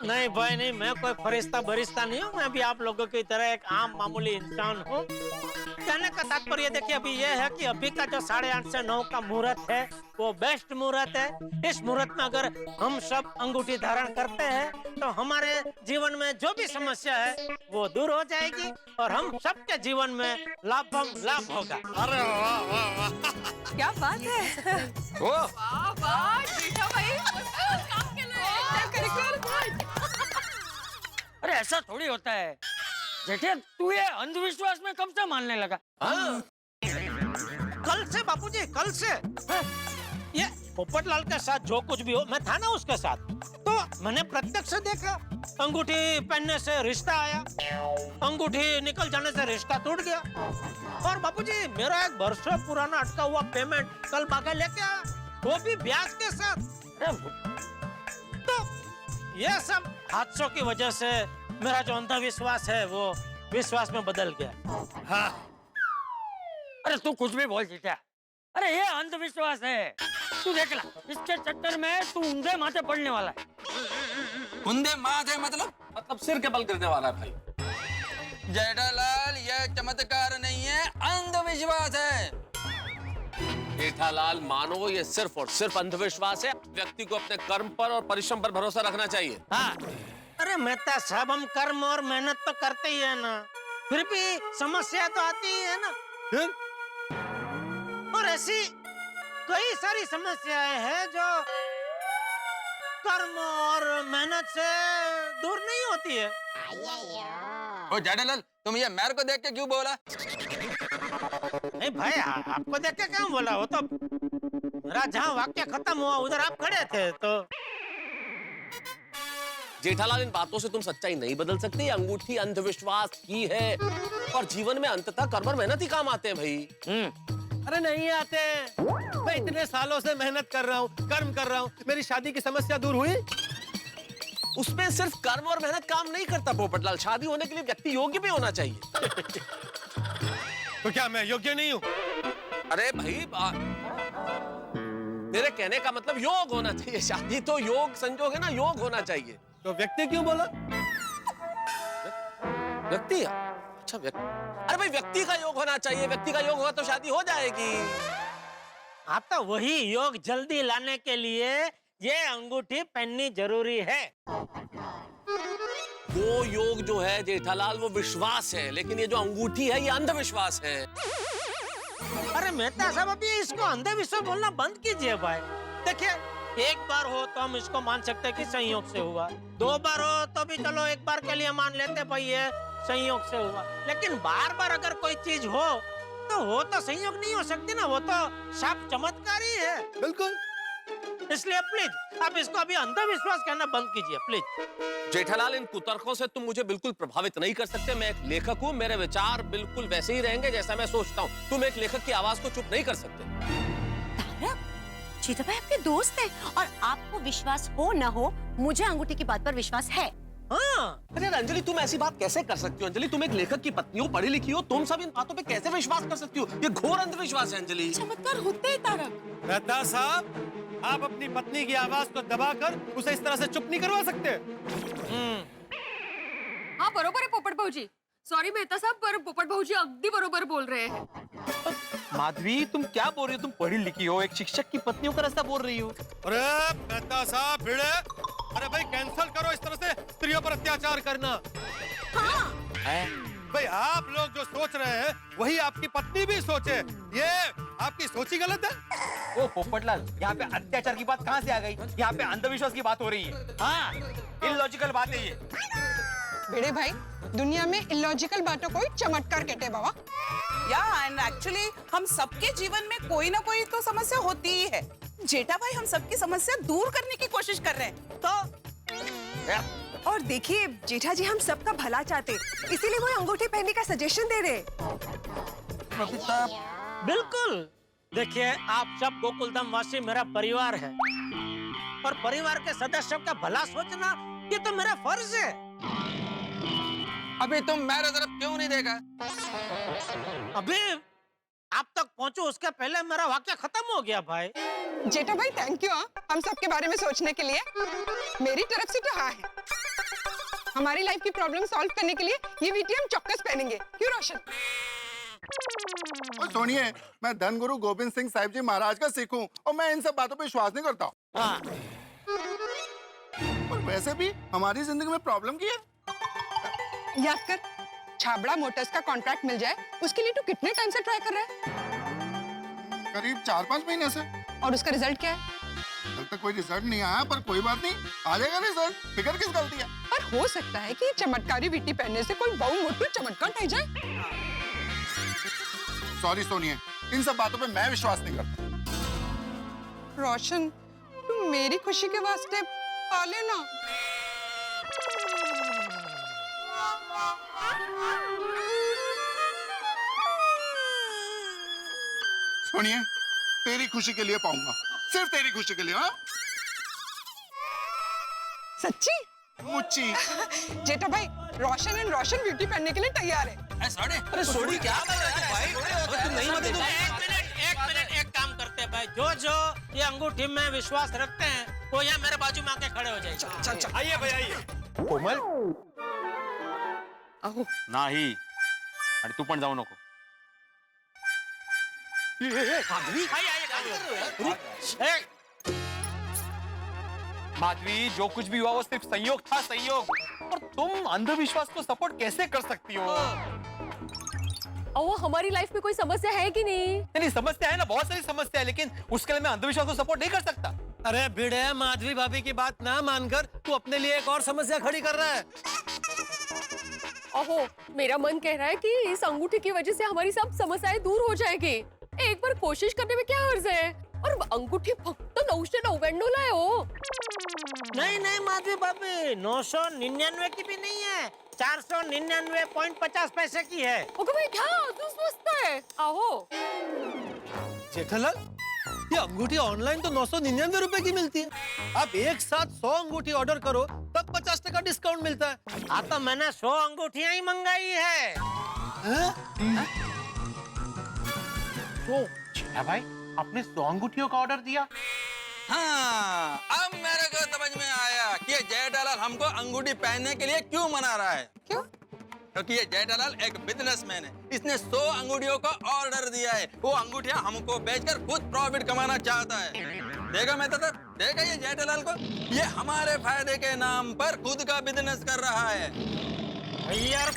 नहीं भाई नहीं, मैं कोई फरिश्ता बरिश्ता नहीं हूँ, मैं भी आप लोगों की तरह एक आम मामूली इंसान हूँ। कहने का तात्पर्य देखिए अभी ये है कि अभी का जो 8:30 से 9 का मुहूर्त है वो बेस्ट मुहूर्त है। इस मुहूर्त में अगर हम सब अंगूठी धारण करते हैं तो हमारे जीवन में जो भी समस्या है वो दूर हो जाएगी और हम सबके जीवन में लाभ होगा। अरे वाह वाह वाह, क्या बात है। वाह वाह जेठा भाई, काम के लिए। अरे ऐसा थोड़ी होता है जेठे, तू ये अंधविश्वास में कब से मानने लगा? कल से बापूजी, कल से। ये पोपटलाल के साथ जो कुछ भी हो, मैं था ना उसके साथ, तो मैंने प्रत्यक्ष देखा। अंगूठी पहनने से रिश्ता आया, अंगूठी निकल जाने से रिश्ता टूट गया। और बापूजी मेरा एक बरसों पुराना अटका हुआ पेमेंट कल बागे लेके आया, वो भी ब्याज के साथ। तो ये सब हादसों की वजह से मेरा जो अंधविश्वास है वो विश्वास में बदल गया। हाँ। अरे तू कुछ भी बोल जीता, अरे ये अंधविश्वास है। तू देख ला, इसके चक्कर में तू ऊंधे माथे पड़ने वाला है। ऊंधे माथे मतलब सिर के बल गिरने वाला है भाई। जेठालाल ये चमत्कार नहीं है, अंधविश्वास है। जेठालाल मानो ये सिर्फ और सिर्फ अंधविश्वास है। व्यक्ति को अपने कर्म पर और परिश्रम पर भरोसा रखना चाहिए। हाँ। अरे मेहता साहब, हम कर्म और मेहनत तो करते ही है ना, फिर भी समस्या तो आती ही है ना। और ऐसी कई सारी समस्याएं हैं जो कर्म और मेहनत से दूर नहीं होती है। ओ जेठालाल, तुम ये मेरे को देख के क्यों बोला? नहीं भाई, आपको देख के क्यों बोला? वो तो मेरा जहाँ वाक्य खत्म हुआ उधर आप खड़े थे। तो जेठालाल, इन बातों से तुम सच्चाई नहीं बदल सकते। अंगूठी अंधविश्वास की है और जीवन में अंततः कर्म और मेहनत ही काम आते हैं भाई। अरे नहीं आते हैं। मैं इतने सालों से मेहनत कर रहा हूँ, कर्म कर रहा हूँ, मेरी शादी की समस्या दूर हुई? उसमें सिर्फ कर्म और मेहनत काम नहीं करता पोपटलाल। शादी होने के लिए व्यक्ति योग्य भी होना चाहिए। तो क्या मैं योग्य नहीं हूँ? अरे भाई मेरे कहने का मतलब योग होना चाहिए। शादी तो योग संजोग है ना, योग होना चाहिए। तो व्यक्ति क्यों बोला? व्यक्ति? अच्छा व्यक्ति। अरे भाई व्यक्ति का योग होना चाहिए। व्यक्ति का योग होगा तो शादी हो जाएगी। हाँ तो वही योग जल्दी लाने के लिए ये अंगूठी पहननी जरूरी है। वो योग जो है जेठालाल वो विश्वास है, लेकिन ये जो अंगूठी है ये अंधविश्वास है। अरे मेहता साहब अभी इसको अंधविश्वास बोलना बंद कीजिए भाई। देखिए एक बार हो तो हम इसको मान सकते हैं कि संयोग से हुआ, 2 बार हो तो भी चलो एक बार के लिए मान लेते भाई ये संयोग से हुआ, लेकिन बार बार अगर कोई चीज हो तो वो तो संयोग नहीं हो सकती ना, वो तो साफ चमत्कार ही है। बिल्कुल। इसलिए प्लीज आप इसको अभी अंधविश्वास कहना बंद कीजिए प्लीज। जेठालाल इन कुतर्कों से तुम मुझे बिल्कुल प्रभावित नहीं कर सकते। मैं एक लेखक हूँ, मेरे विचार बिल्कुल वैसे ही रहेंगे जैसा मैं सोचता हूँ। तुम एक लेखक की आवाज को चुप नहीं कर सकते। जीता भाई आपके दोस्त है और आपको विश्वास हो ना हो, मुझे अंगूठी की बात पर विश्वास है। हाँ। अरे अंजलि तुम ऐसी बात कैसे कर सकती हो? अंजलि तुम एक लेखक की पत्नी हो, पढ़ी लिखी हो, तुम सब इन बातों पे कैसे विश्वास कर सकती हो? ये घोर अंधविश्वास है अंजलि। चमत्कार होते हैं तारक। मेहता साहब, आप अपनी पत्नी की आवाज को दबाकर उसे इस तरह से चुप नहीं करवा सकते। हाँ बरोबर है पोपट भाऊजी। सॉरी मेहता साहब, पर पोपट भाऊजी अगदी बरोबर बोल रहे हैं। माधवी तुम क्या बोल रही हो? तुम पढ़ी लिखी हो, एक शिक्षक की पत्नी होकर ऐसा बोल रही हो? अरे मेहता साहब भिड़े, अरे भाई कैंसल करो इस तरह से स्त्रियों पर अत्याचार करना। हाँ। भाई आप लोग जो सोच रहे हैं वही आपकी पत्नी भी सोचे। ये आपकी सोच ही गलत है। ओ पोपटलाल, यहाँ पे अत्याचार की बात कहाँ से आ गई? यहाँ पे अंधविश्वास की बात हो रही है। हाँ, इलॉजिकल बात है ये। बेड़े भाई, दुनिया में इलॉजिकल बातों को ही चमत्कार कहते हैं बाबा। या एंड एक्चुअली हम सबके जीवन में कोई ना कोई तो समस्या होती ही है। जेठा भाई हम सबकी समस्या दूर करने की कोशिश कर रहे हैं तो। और देखिए जेठा जी हम सबका भला चाहते, इसीलिए वो अंगूठी पहनने का सजेशन दे रहे। बिल्कुल। देखिए आप सब गोकुलधाम वासी मेरा परिवार है और परिवार के सदस्यों का भला सोचना ये तो मेरा फर्ज है। अभी तुम मेरे तरफ क्यों नहीं देखा? अभी आप तक पहुंचो उसके पहले मेरा वाक्य खत्म हो गया भाई। जेठा भाई थैंक यू हम सबके बारे में सोचने के लिए। मेरी तरफ से तो हाँ है। हमारी लाइफ की प्रॉब्लम सॉल्व करने के लिए ये वीटी हम चौकस पहनेंगे, क्यों रोशन? सुनिए, मैं धन गुरु गोविंद सिंह साहिब जी महाराज का सिख हूँ और मैं इन सब बातों पे विश्वास नहीं करता। और वैसे भी हमारी जिंदगी में प्रॉब्लम की है। याद कर, छाबड़ा मोटर्स का कॉन्ट्रैक्ट मिल जाए उसके लिए तू कितने टाइम से ट्राई कर रहा है? करीब 4-5 महीने से। और उसका रिजल्ट क्या है? अभी तक कोई रिजल्ट नहीं आया, पर कोई बात नहीं, आ जाएगा रिजल्ट। फिक्र किस गलती है? पर हो सकता है कि चमत्कारी वीटी पहनने से कोई बहु मोटू चमत्कार ठह जाए। सॉरी सोनिए, इन सब बातों पे मैं विश्वास नहीं करता। रोशन, तू मेरी खुशी के वास्ते पा लेना। सुनिए, तेरी खुशी के लिए पाऊंगा, सिर्फ तेरी खुशी के लिए। हाँ सच्ची? मुच्ची। जेठा भाई, रोशन एंड रोशन ब्यूटी पहनने के लिए तैयार है। अरे सोनी क्या कर रहा है भाई? तुम नहीं मदद। एक मिनट एक काम करते हैं भाई, जो ये अंगूठी में विश्वास रखते हैं वो यहाँ मेरे बाजू में आके खड़े हो जाए। चल आइए भाई आइए। कोमल नाही, आणि तू पण जाऊ नको। माधवी, जो कुछ भी हुआ वो सिर्फ संयोग था, संयोग। और तुम अंधविश्वास को सपोर्ट कैसे कर सकती हो? वो हमारी लाइफ में कोई समस्या है कि नहीं? नहीं, समस्या है ना, बहुत सारी समस्या है, लेकिन उसके लिए मैं अंधविश्वास को सपोर्ट नहीं कर सकता। अरे भिड़े, माधवी भाभी की बात ना मानकर तू अपने लिए एक और समस्या खड़ी कर रहा है। ओहो, मेरा मन कह रहा है कि इस अंगूठी की वजह से हमारी सब समस्याएं दूर हो जाएगी। एक बार कोशिश करने में क्या हर्ज है? और अंगूठी फक्त 999 ला आहे हो। नहीं नहीं माधवी भाभी, 999 की भी नहीं है, 499.50 पैसे की है। ओके भाई क्या तू सोचता है? आहो जेठालाल, ये अंगूठी ऑनलाइन तो 999 रुपए की मिलती है। आप एक साथ 100 अंगूठी ऑर्डर करो तब 50% डिस्काउंट मिलता है। हाँ तो मैंने 100 अंगूठियां ही मंगाई है। तो जेठा भाई, आपने 100 अंगूठियों का ऑर्डर दिया? हाँ, अब मेरे को समझ में आया कि ये जेठालाल हमको अंगूठी पहनने के लिए क्यों मना रहा है। क्यों? क्योंकि ये जेठालाल एक बिजनेसमैन है, इसने 100 अंगूठियों का ऑर्डर दिया है। वो अंगूठियां हमको बेचकर खुद प्रॉफिट कमाना चाहता है। देखा मैं तो देखा ये जेठालाल को, ये हमारे फायदे के नाम पर खुद का बिजनेस कर रहा है। यार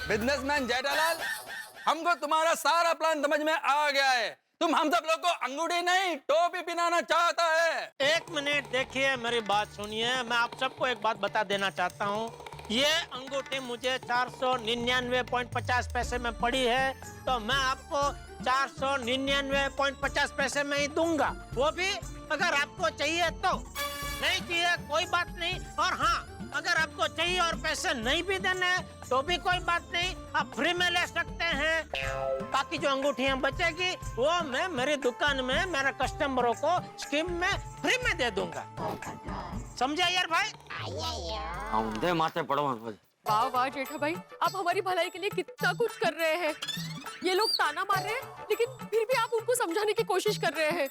बिजनेसमैन जेठालाल, हमको तुम्हारा सारा प्लान समझ में आ गया है। तुम हम सब लोग को अंगूठी नहीं टोपी पहनाना चाहता है। एक मिनट देखिए, मेरी बात सुनिए। मैं आप सबको एक बात बता देना चाहता हूँ। ये अंगूठी मुझे 499.50 पैसे में पड़ी है, तो मैं आपको 499.50 पैसे में ही दूंगा। वो भी अगर आपको चाहिए तो, नहीं चाहिए कोई बात नहीं। और हाँ, अगर आपको चाहिए और पैसे नहीं भी देने तो भी कोई बात नहीं, आप फ्री में ले सकते हैं। बाकी जो अंगूठियां बचेगी वो मैं मेरी दुकान में मेरे कस्टमरों को स्कीम में फ्री में दे दूंगा। समझा यार भाई? औंधे माथे पड़ो। वाह वाह जेठा भाई, आप हमारी भलाई के लिए कितना कुछ कर रहे हैं। ये लोग ताना मार रहे हैं लेकिन फिर भी आप उनको समझाने की कोशिश कर रहे हैं।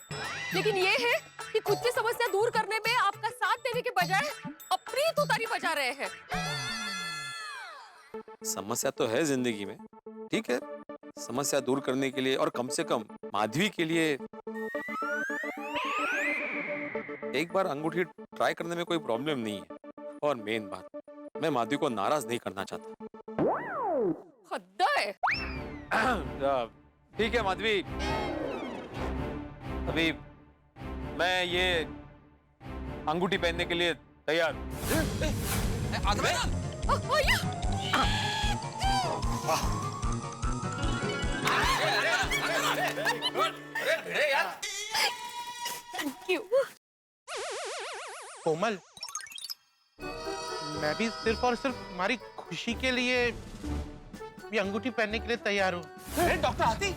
लेकिन ये है कि खुद की समस्या दूर करने में आपका साथ देने के बजाय अपनी तुतारी बजा रहे हैं। समस्या तो है जिंदगी में, ठीक है, समस्या दूर करने के लिए और कम से कम माधवी के लिए एक बार अंगूठी ट्राई करने में कोई प्रॉब्लम नहीं है। और मेन बात, मैं माधवी को नाराज नहीं करना चाहता। हद है। ठीक है माधवी, अभी मैं ये अंगूठी पहनने के लिए तैयार। Thank you. कोमल, मैं भी सिर्फ और सिर्फ तुम्हारी खुशी के लिए ये अंगूठी पहनने के लिए तैयार हूँ। डॉक्टर आती,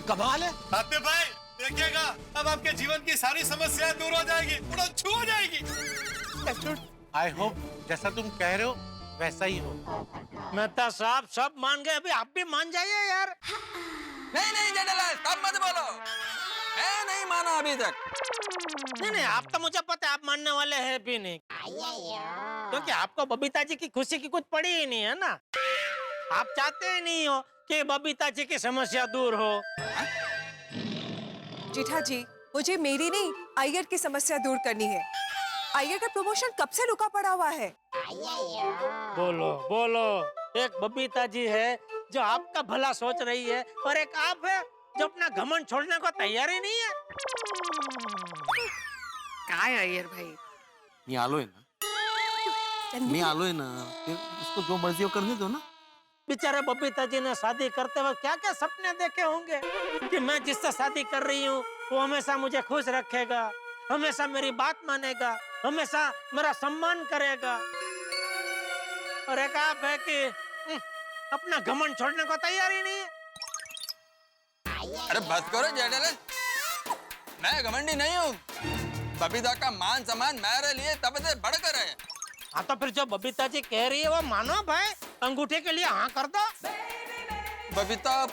कमाल है। आते भाई देखिएगा, अब आपके जीवन की सारी समस्याएं दूर हो जाएगी, उड़न छू हो जाएगी। आई होप जैसा तुम कह रहे हो वैसा ही हो। मेहता साहब सब मान गए, अभी आप भी मान जाइए यार। नहीं नहीं जेठालाल, तब मत बोलो, मैं नहीं माना अभी तक। नहीं, आप तो मुझे पता है आप मानने वाले हैं भी नहीं, क्योंकि आपको बबीता जी की खुशी की कुछ पड़ी ही नहीं है ना। आप चाहते ही नहीं हो कि बबीता जी की समस्या दूर हो। जेठा जी, मुझे मेरी नहीं अय्यर की समस्या दूर करनी है। अय्यर का प्रमोशन कब से रुका पड़ा हुआ है? बोलो बोलो, एक बबीता जी है जो आपका भला सोच रही है, और एक आप है जो अपना घमंड छोड़ने को तैयार ही नहीं है। काय अय्यर भाई, मी आलोय ना, फिर उसको जो मर्जी हो करने दो ना। बेचारे बबीता जी ने शादी करते वक्त क्या क्या सपने देखे होंगे कि मैं जिससे शादी कर रही हूँ वो हमेशा मुझे खुश रखेगा, हमेशा मेरी बात मानेगा, हमेशा मेरा सम्मान करेगा। और एक आप है कि अपना घमंड छोड़ने को तैयार ही नहीं है। अरे बस करो जेठालाल, मैं घमंडी नहीं हूँ। बबीता का मान सम्मान मेरे लिए तब से बढ़कर है। हाँ तो फिर जो बबीता जी कह रही है वो मानो भाई, अंगूठे के लिए हाँ कर दो। बबीता,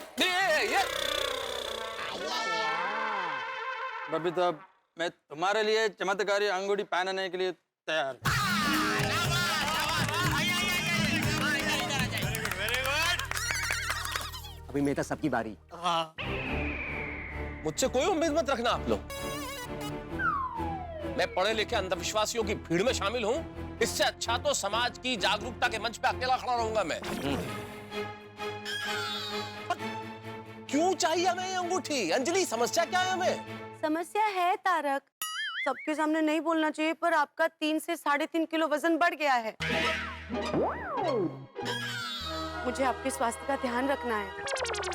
बबीता, मैं तुम्हारे लिए चमत्कारी अंगूठी पहनने के लिए तैयार हूँ। अभी मेरा सबकी बारी। हाँ। मुझसे कोई उम्मीद मत रखना आप लोग। मैं पढ़े लिखे अंधविश्वासियों की भीड़ में शामिल हूं, इससे अच्छा तो समाज की जागरूकता के मंच पे अकेला खड़ा रहूंगा मैं। क्यों चाहिए हमें ये अंगूठी? अंजलि, समस्या क्या है हमें? समस्या है तारक, सबके सामने नहीं बोलना चाहिए पर आपका 3 से 3.5 किलो वजन बढ़ गया है। मुझे आपके स्वास्थ्य का ध्यान रखना है।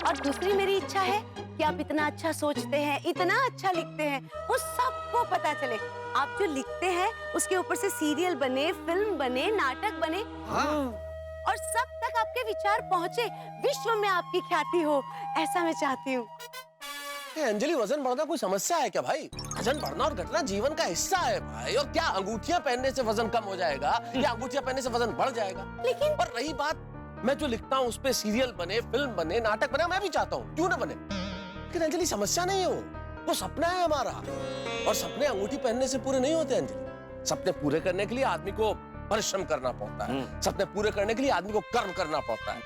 और दूसरी मेरी इच्छा है कि आप इतना अच्छा सोचते हैं, इतना अच्छा लिखते हैं, वो सबको पता चले। आप जो लिखते हैं उसके ऊपर से सीरियल बने, फिल्म बने, नाटक बने। और सब तक आपके विचार पहुंचे, विश्व में आपकी ख्याति हो, ऐसा मैं चाहती हूँ। अंजलि, वजन बढ़ना कोई समस्या है क्या भाई? वजन बढ़ना और घटना जीवन का हिस्सा है भाई। और क्या अंगूठियां पहनने से वजन कम हो जाएगा या अंगूठियां पहनने से वजन बढ़ जाएगा? लेकिन और रही बात, मैं जो लिखता हूँ उस पे सीरियल बने, फिल्म बने, नाटक बने, मैं भी चाहता हूँ, क्यों ना बने। लेकिन अंजलि, समस्या नहीं है वो सपना है हमारा। और सपने अंगूठी पहनने से पूरे नहीं होते अंजलि। सपने पूरे करने के लिए आदमी को परिश्रम करना पड़ता है। सपने पूरे करने के लिए आदमी को कर्म करना पड़ता है।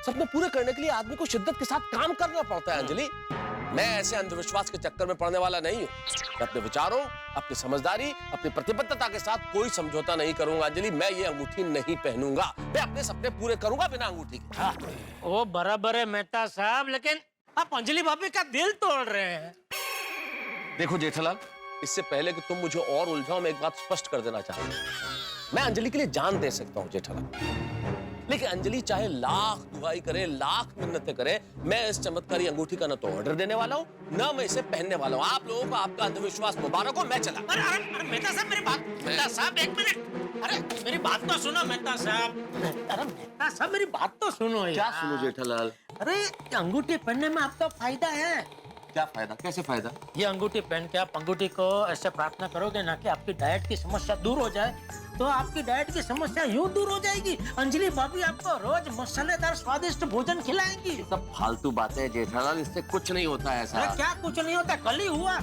सपने पूरे करने के लिए आदमी को शिद्दत के साथ काम करना पड़ता है अंजलि। मैं ऐसे अंधविश्वास के चक्कर में पड़ने वाला नहीं हूँ। मैं अपने विचारों, अपनी समझदारी, अपनी प्रतिबद्धता के साथ कोई समझौता नहीं करूंगा अंजलि। मैं ये अंगूठी नहीं पहनूंगा। मैं अपने सपने पूरे करूंगा बिना अंगूठी के। वो बराबर है मेहता साहब, लेकिन आप अंजलि भाभी का दिल तोड़ रहे हैं। देखो जेठालाल, इससे पहले कि तुम मुझे और उलझाओ, मैं एक बात स्पष्ट कर देना चाहता हूँ। मैं अंजलि के लिए जान दे सकता हूँ जेठालाल, लेकिन अंजलि चाहे लाख दुआई करे, लाख मिन्नतें करे, मैं इस चमत्कारी अंगूठी का न तो ऑर्डर देने वाला हूँ, न मैं इसे पहनने वाला हूँ। आप लोगों को आपका अंधविश्वास मुबारक हो, मैं चला। अरे मेहता साहब, मेरी बात, मेहता साहब एक मिनट, अरे मेरी बात तो सुनो मेहता साहब। अरे मेहता साहब, मेरी बात तो सुनो। क्या सुनो जेठालाल? अरे अंगूठी पहनने में आपका फायदा है। क्या फायदा? कैसे फायदा? ये अंगूठी पहन के आप अंगूठी को ऐसे प्रार्थना करोगे ना कि आपकी डाइट की समस्या दूर हो जाए, तो आपकी डाइट की समस्या यूं दूर हो जाएगी। अंजलि भाभी आपको रोज मसालेदार स्वादिष्ट भोजन खिलाएंगी। सब फालतू बातें जेठालाल, इससे कुछ नहीं होता है ऐसा। अरे क्या कुछ नहीं होता? कल ही हुआ।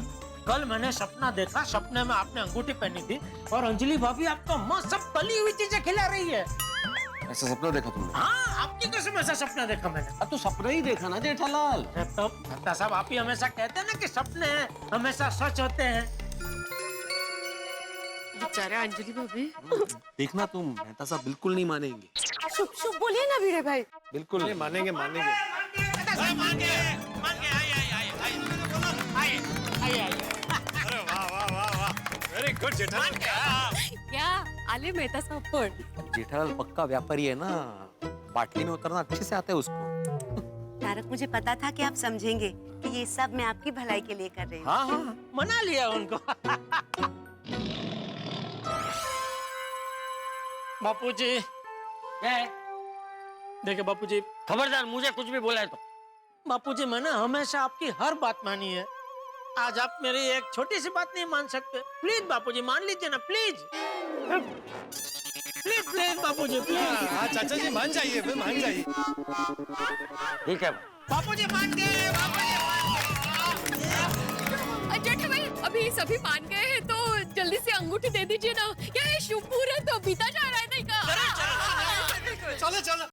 कल मैंने सपना देखा, सपने में आपने अंगूठी पहनी थी और अंजलि भाभी आपको मस्त सब तली हुई चीजें खिला रही है। ऐसा सपना देखा तुमने? हाँ, आपकी कसम ऐसा सपना देखा मैंने। अब तो सपना ही देखा ना जेठालाल। तो मेहता साहब, आप ही हमेशा कहते हैं ना कि सपने हमेशा सच होते हैं। बेचारे अंजलि भाभी। देखना तुम, मेहता साहब बिल्कुल नहीं मानेंगे। शुभ शुभ बोलिए ना वीरे भाई। बिल्कुल नहीं मानेंगे। Very good Jethalal. क्या आले मेहता साहब पण? जेठालाल पक्का व्यापारी है ना, बाटली में उतरना अच्छे से आता है उसको। तारक, मुझे पता था कि आप समझेंगे कि ये सब मैं आपकी भलाई के लिए कर रही हूँ। हाँ हाँ, मना लिया उनको। बापूजी, देखिए बापूजी, खबरदार मुझे कुछ भी बोला है तो। बापूजी, मैंने हमेशा आपकी हर बात मानी है। आज आप मेरी एक छोटी सी बात नहीं मान सकते। प्लीज बापूजी, मान लीजिए ना, please please please Bapuji, please. हाँ चाचा जी, मान जाइए, फिर मान जाइए। ठीक है बापूजी, मान गए। जेठा भाई, अभी सभी मान गए हैं तो जल्दी से अंगूठी दे दीजिए ना। क्या ये शुभ मुहूर्त तो बीता जा रहा है नहीं का? चलो।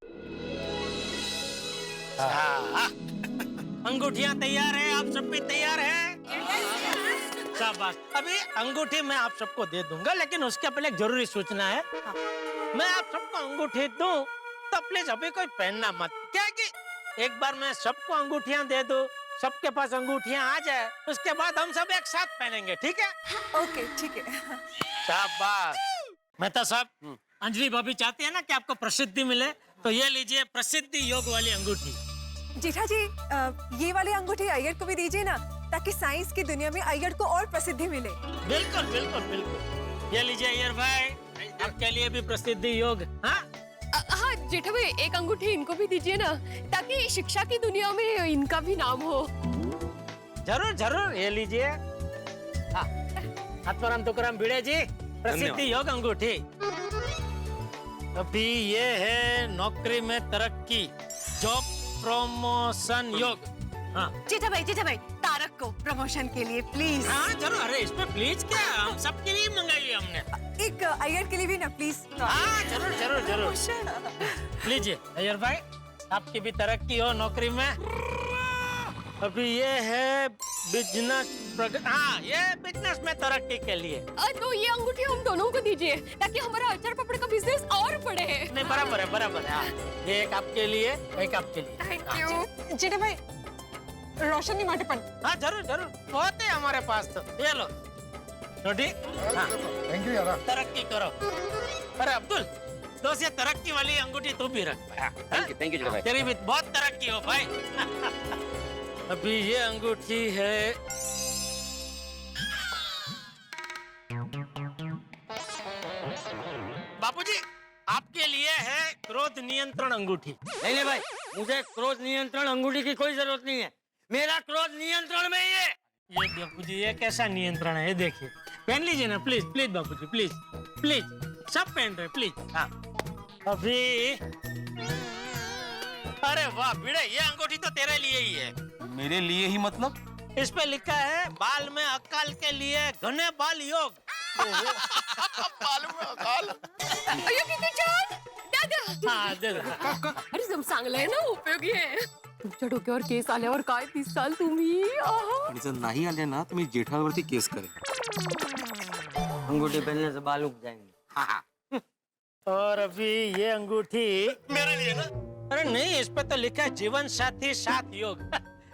अंगूठियां तैयार है, आप सब भी तैयार हैं? शाबाश। अभी अंगूठी मैं आप सबको दे दूंगा, लेकिन उसके पहले एक जरूरी सूचना है। मैं आप सबको अंगूठी दूं तो प्लीज अभी कोई पहनना मत। क्या है कि एक बार मैं सबको अंगूठियां दे दूं, सबके पास अंगूठियां आ जाए, उसके बाद हम सब एक साथ पहनेंगे, ठीक है? ओके, ठीक है। शाबाश। मेहता साहब, अंजलि भाभी चाहती है ना कि आपको प्रसिद्धि मिले, तो ये लीजिए प्रसिद्धि योग वाली अंगूठी। जेठा जी, ये वाली अंगूठी अय्यर को भी दीजिए ना, ताकि साइंस की दुनिया में अय्यर को और प्रसिद्धि मिले। बिल्कुल बिल्कुल बिल्कुल। ये लीजिए अय्यर भाई, आपके लिए भी प्रसिद्धि योग। हाँ हाँ जेठा भाई, एक अंगूठी इनको भी दीजिए ना, ताकि शिक्षा की दुनिया में इनका भी नाम हो। जरूर जरूर, ये लीजिए। आत्माराम तुकाराम भिड़े जी, प्रसिद्धि योग अंगूठी। अभी ये है नौकरी में तरक्की, जॉब प्रमोशन योग। हाँ जेठा भाई, तारक को प्रमोशन के लिए प्लीज। हाँ जरूर। अरे इसमें प्लीज क्या, हम सबके लिए मंगाई हमने। एक अय्यर के लिए भी ना प्लीज। हाँ जरूर जरूर जरूर। लीजिए अय्यर भाई, आपकी भी तरक्की हो नौकरी में। अभी ये है बिजनेस हाँ, ये बिजनेस में तरक्की के लिए। तो ये अंगूठी हम दोनों को दीजिए, ताकि हमारा अचार पापड़ का बिजनेस और बढ़े। नहीं, बराबर है बराबर है। ये एक आपके लिए, एक आपके लिए। Thank you. जेठा भाई, रोशनी माटेपन। हाँ जरूर जरूर, बहुत है हमारे पास तो। ये लो। नोटी हाँ थैंक यू यार। तरक्की करो। अरे अब्दुल दोस्त ये तरक्की वाली अंगूठी तू भी रख। थैंक यू जेठा भाई। तेरी भी बहुत तरक्की हो भाई। अभी ये अंगूठी है बापूजी आपके लिए है क्रोध नियंत्रण अंगूठी। नहीं नहीं भाई, मुझे क्रोध नियंत्रण अंगूठी की कोई जरूरत नहीं है। मेरा क्रोध नियंत्रण में ही है। ये बापूजी ये कैसा नियंत्रण है, ये देखिए। पहन लीजिए ना please please Bapuji, please please, सब पहन रहे प्लीज। हाँ अभी अरे वाह भिड़े, ये अंगूठी तो तेरे लिए ही है। मेरे लिए ही मतलब? इस पे लिखा है बाल में अकाल के लिए घने बाल योग। बाल में अकाल? अयो किती छान दादा. हाँ दे दे. अरे जम चांगलं आहे ना, उपयोगी आहे. तुमच्या डोक्यावर केस आल्यावर काय दिसाल तुम्ही. आणि जर नाही आले ना तर मी जेठावरती केस करेन. अंगूठी पहनने से बाल उग जाएंगे. और अभी ये अंगूठी मेरे लिए ना? अरे नहीं, इस पे तो लिखा है जीवन साथी साथ योग।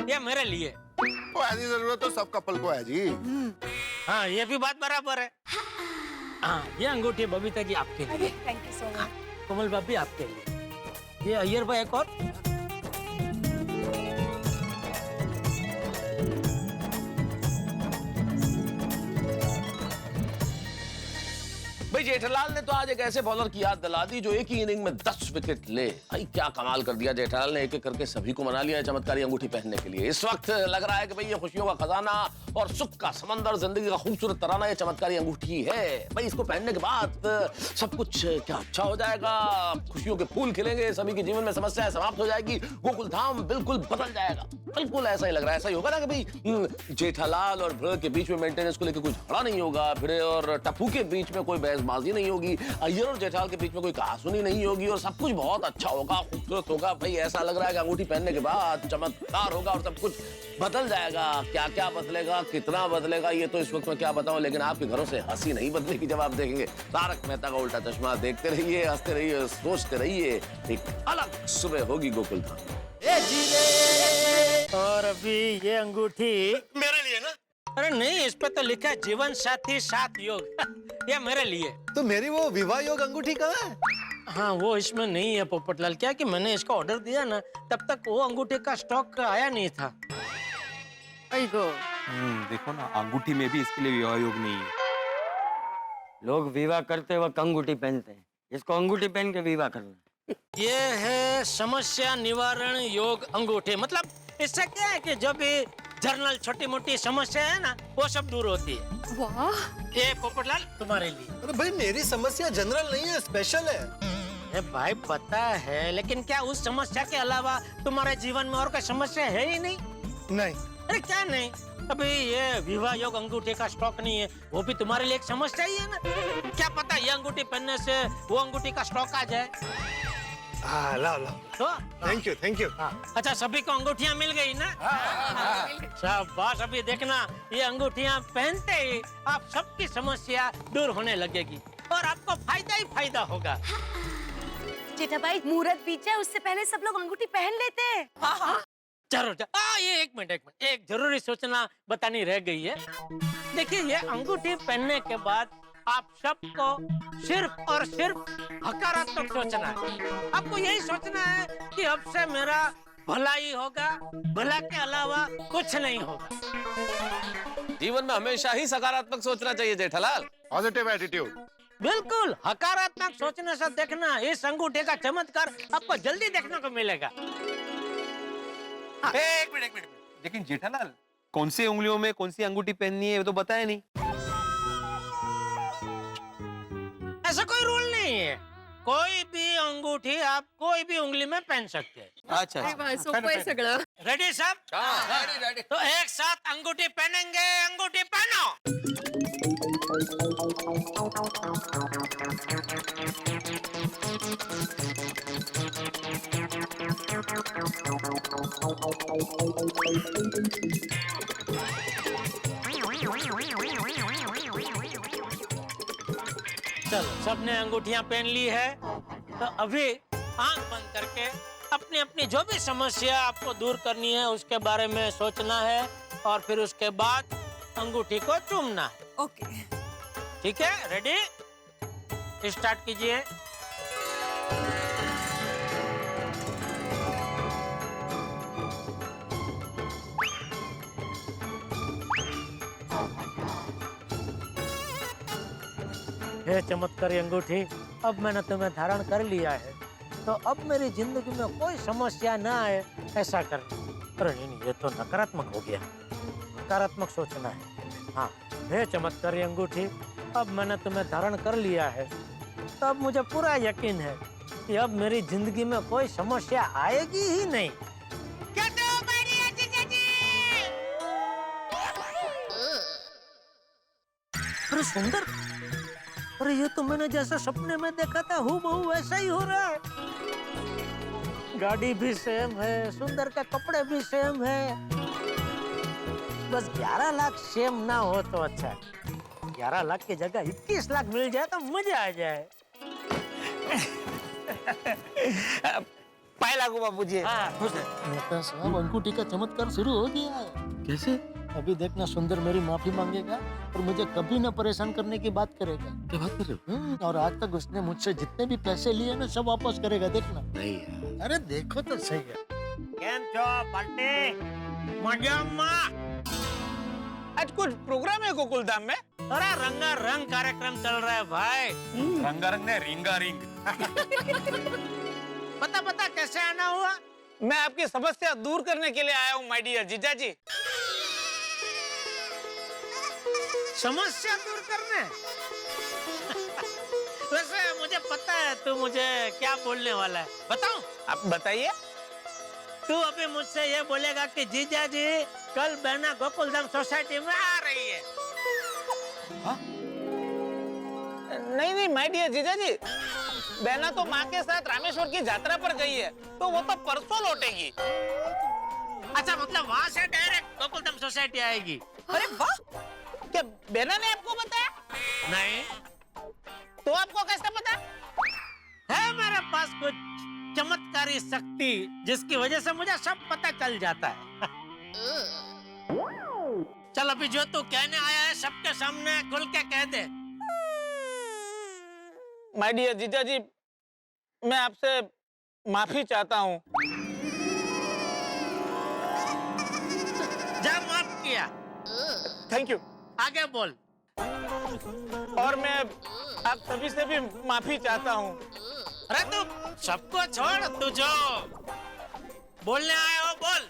ये मेरे लिए। वो ऐसी जरूरत तो सब कपल को है जी। हाँ ये भी बात बराबर है। हाँ ये अंगूठी बबीता जी आपके लिए। Thank you so much. Komal भाभी आपके लिए। ये अय्यर भाई एक और। भाई जेठालाल ने तो आज एक ऐसे बॉलर की याद दिला दी जो एक ही इनिंग में 10 विकेट ले। भाई क्या कमाल कर दिया जेठालाल ने, एक एक करके सभी को मना लिया है चमत्कारी अंगूठी पहनने के लिए। इस वक्त लग रहा है कि भाई ये खुशियों का खजाना और सुख का समंदर, जिंदगी का खूबसूरत तराना ये चमत्कारी अंगूठी है। भाई इसको पहनने के बाद सब कुछ क्या अच्छा हो जाएगा, खुशियों के फूल खिलेंगे, सभी के जीवन में समस्याएं समाप्त हो जाएगी, गोकुल धाम बिल्कुल बदल जाएगा। बिल्कुल ऐसा ही लग रहा है। ऐसा ही होगा ना कि भाई जेठालाल और भिड़े के बीच में मेंटेनेंस को लेकर कोई झगड़ा नहीं होगा, भिड़े और टप्पू के बीच में कोई बहसबाजी नहीं होगी, अय्यर और जेठालाल के बीच में कोई कहासुनी नहीं होगी और सब कुछ बहुत अच्छा होगा, खूबसूरत होगा। भाई ऐसा लग रहा है कि अंगूठी पहनने के बाद चमत्कार होगा और सब कुछ बदल जाएगा। क्या क्या बदलेगा, कितना बदलेगा, ये तो इस वक्त मैं क्या बताऊं, लेकिन आपके घरों से हंसी नहीं बदलेगी जब आप देखेंगे तारक मेहता का उल्टा चश्मा। देखते रहिए, हंसते रहिए, सोचते रहिए, एक अलग सुबह होगी गोकुल धाम। और अभी ये अंगूठी मेरे लिए ना? अरे नहीं, इस पे तो लिखा है जीवन साथी साथ योग। ये मेरे लिए। तो मेरी वो विवाह योग अंगूठी कहाँ है? हाँ वो इसमें नहीं है पोपटलाल। क्या कि मैंने इसका ऑर्डर दिया ना, तब तक वो अंगूठी का स्टॉक आया नहीं था। देखो ना, अंगूठी में भी इसके लिए विवाह योग नहीं है। लोग विवाह करते वक्त अंगूठी पहनते हैं, इसको अंगूठी पहन के विवाह करना। ये है समस्या निवारण योग अंगूठी। मतलब इससे क्या है कि जो भी जर्नल छोटी मोटी समस्या है ना, वो सब दूर होती है। वाह. ये पोपटलाल तुम्हारे लिए। अरे भाई मेरी समस्या जनरल नहीं है, स्पेशल है। अरे भाई पता है, लेकिन क्या उस समस्या के अलावा तुम्हारे जीवन में और कोई समस्या है ही नहीं? नहीं। अरे क्या नहीं? अभी ये विवाह योग अंगूठी का स्टॉक नहीं है, वो भी तुम्हारे लिए एक समस्या ही है ना। क्या पता ये अंगूठी पहनने से वो अंगूठी का स्टॉक आ जाए। हाँ लाओ लाओ। तो थैंक यू थैंक यू। अच्छा सभी को अंगूठियां मिल गई ना? शाबाश। अभी देखना, ये अंगूठियां पहनते ही आप सबकी समस्या दूर होने लगेगी और आपको फायदा ही फायदा होगा। जेठा भाई मुहूर्त बीत जाए उससे पहले सब लोग अंगूठी पहन लेते हैं। जरूर। ये एक मिनट एक जरूरी सूचना बतानी रह गई है। देखिए ये अंगूठी पहनने के बाद आप सबको सिर्फ और सिर्फ हकारात्मक सोचना है। आपको यही सोचना है कि अब से मेरा भलाई होगा, भला के अलावा कुछ नहीं होगा। जीवन में हमेशा ही सकारात्मक सोचना चाहिए जेठालाल। Positive attitude. बिल्कुल हकारात्मक सोचने से देखना, इस अंगूठे का चमत्कार आपको जल्दी देखने को मिलेगा। एक मिनट। लेकिन जेठालाल, कौन सी उंगलियों में कौन सी अंगूठी पहननी है वो तो बताया नहीं। ऐसा कोई रूल नहीं है, कोई भी अंगूठी आप कोई भी उंगली में पहन सकते हैं। अच्छा सोपं आहे सगळं. रेडी सब? रेडी। तो एक साथ अंगूठी पहनेंगे। अंगूठी पहनो। चलो सबने अंगूठियां पहन ली है, तो अभी आंख बंद करके अपनी अपनी जो भी समस्या आपको दूर करनी है उसके बारे में सोचना है और फिर उसके बाद अंगूठी को चूमना है। ओके। ठीक है, रेडी, स्टार्ट कीजिए। हे चमत्कारी अंगूठी, अब मैंने तुम्हें धारण कर लिया है, तो अब मेरी जिंदगी में कोई समस्या ना आए ऐसा कर। अरे नहीं, ये तो नकारात्मक हो गया, सकारात्मक सोचना है। हाँ, हे चमत्कारी अंगूठी, अब मैंने तुम्हें धारण कर लिया है, तो अब मुझे पूरा यकीन है कि अब मेरी जिंदगी में कोई समस्या आएगी ही नहीं। अरे सुंदर, अरे ये तो मैंने जैसा सपने में देखा था हूबहू वैसा ही हो रहा है। गाड़ी भी सेम है, सुंदर के कपड़े भी सेम है, बस 11 लाख सेम ना हो तो अच्छा है। 11 लाख की जगह 21 लाख मिल जाए तो मजा आ जाए। पाए लागू बाबूजी। नेता साहब, अंगूठी का चमत्कार शुरू हो गया है। कैसे? अभी देखना, सुंदर मेरी माफी मांगेगा और मुझे कभी न परेशान करने की बात करेगा। क्या बात कर रहे हो? और आज तक उसने मुझसे जितने भी पैसे लिए ना सब वापस करेगा, देखना। नहीं यार। अरे देखो तो सही है। केम छो पार्टी? मजामा। आज कुछ प्रोग्राम है गोकुलधाम में? अरे रंगारंग कार्यक्रम चल रहा है भाई। रंगारंग ने रिंगा रिंग। बता कैसे आना हुआ? मैं आपकी समस्या दूर करने के लिए आया हूँ माय डियर जीजा जी। समस्या दूर करने? वैसे मुझे पता है तू मुझे क्या बोलने वाला है, बताऊं? आप बताइए। तू अभी मुझसे ये बोलेगा कि जीजा जी कल बहना गोकुलधाम सोसाइटी में आ रही है। हाँ? नहीं माय डियर जीजा जी, बहना तो माँ के साथ रामेश्वर की यात्रा पर गई है, तो वो तो परसों लौटेगी। अच्छा, मतलब वहाँ से डायरेक्ट गोकुलधाम सोसाइटी आएगी? अरे वाह, क्या बहना ने आपको बताया? नहीं। तो आपको कैसे पता? है मेरे पास कुछ चमत्कारी शक्ति जिसकी वजह से मुझे सब पता चल जाता है। चल अभी जो तू कहने आया है सबके सामने खुल के कह दे। माय डियर जीजा जी, मैं आपसे माफी चाहता हूँ। जा माफ किया। Thank you. आगे बोल। और मैं आप सभी से भी माफी चाहता हूँ। अरे तू सबको छोड़, तू जो बोलने आया हो बोल।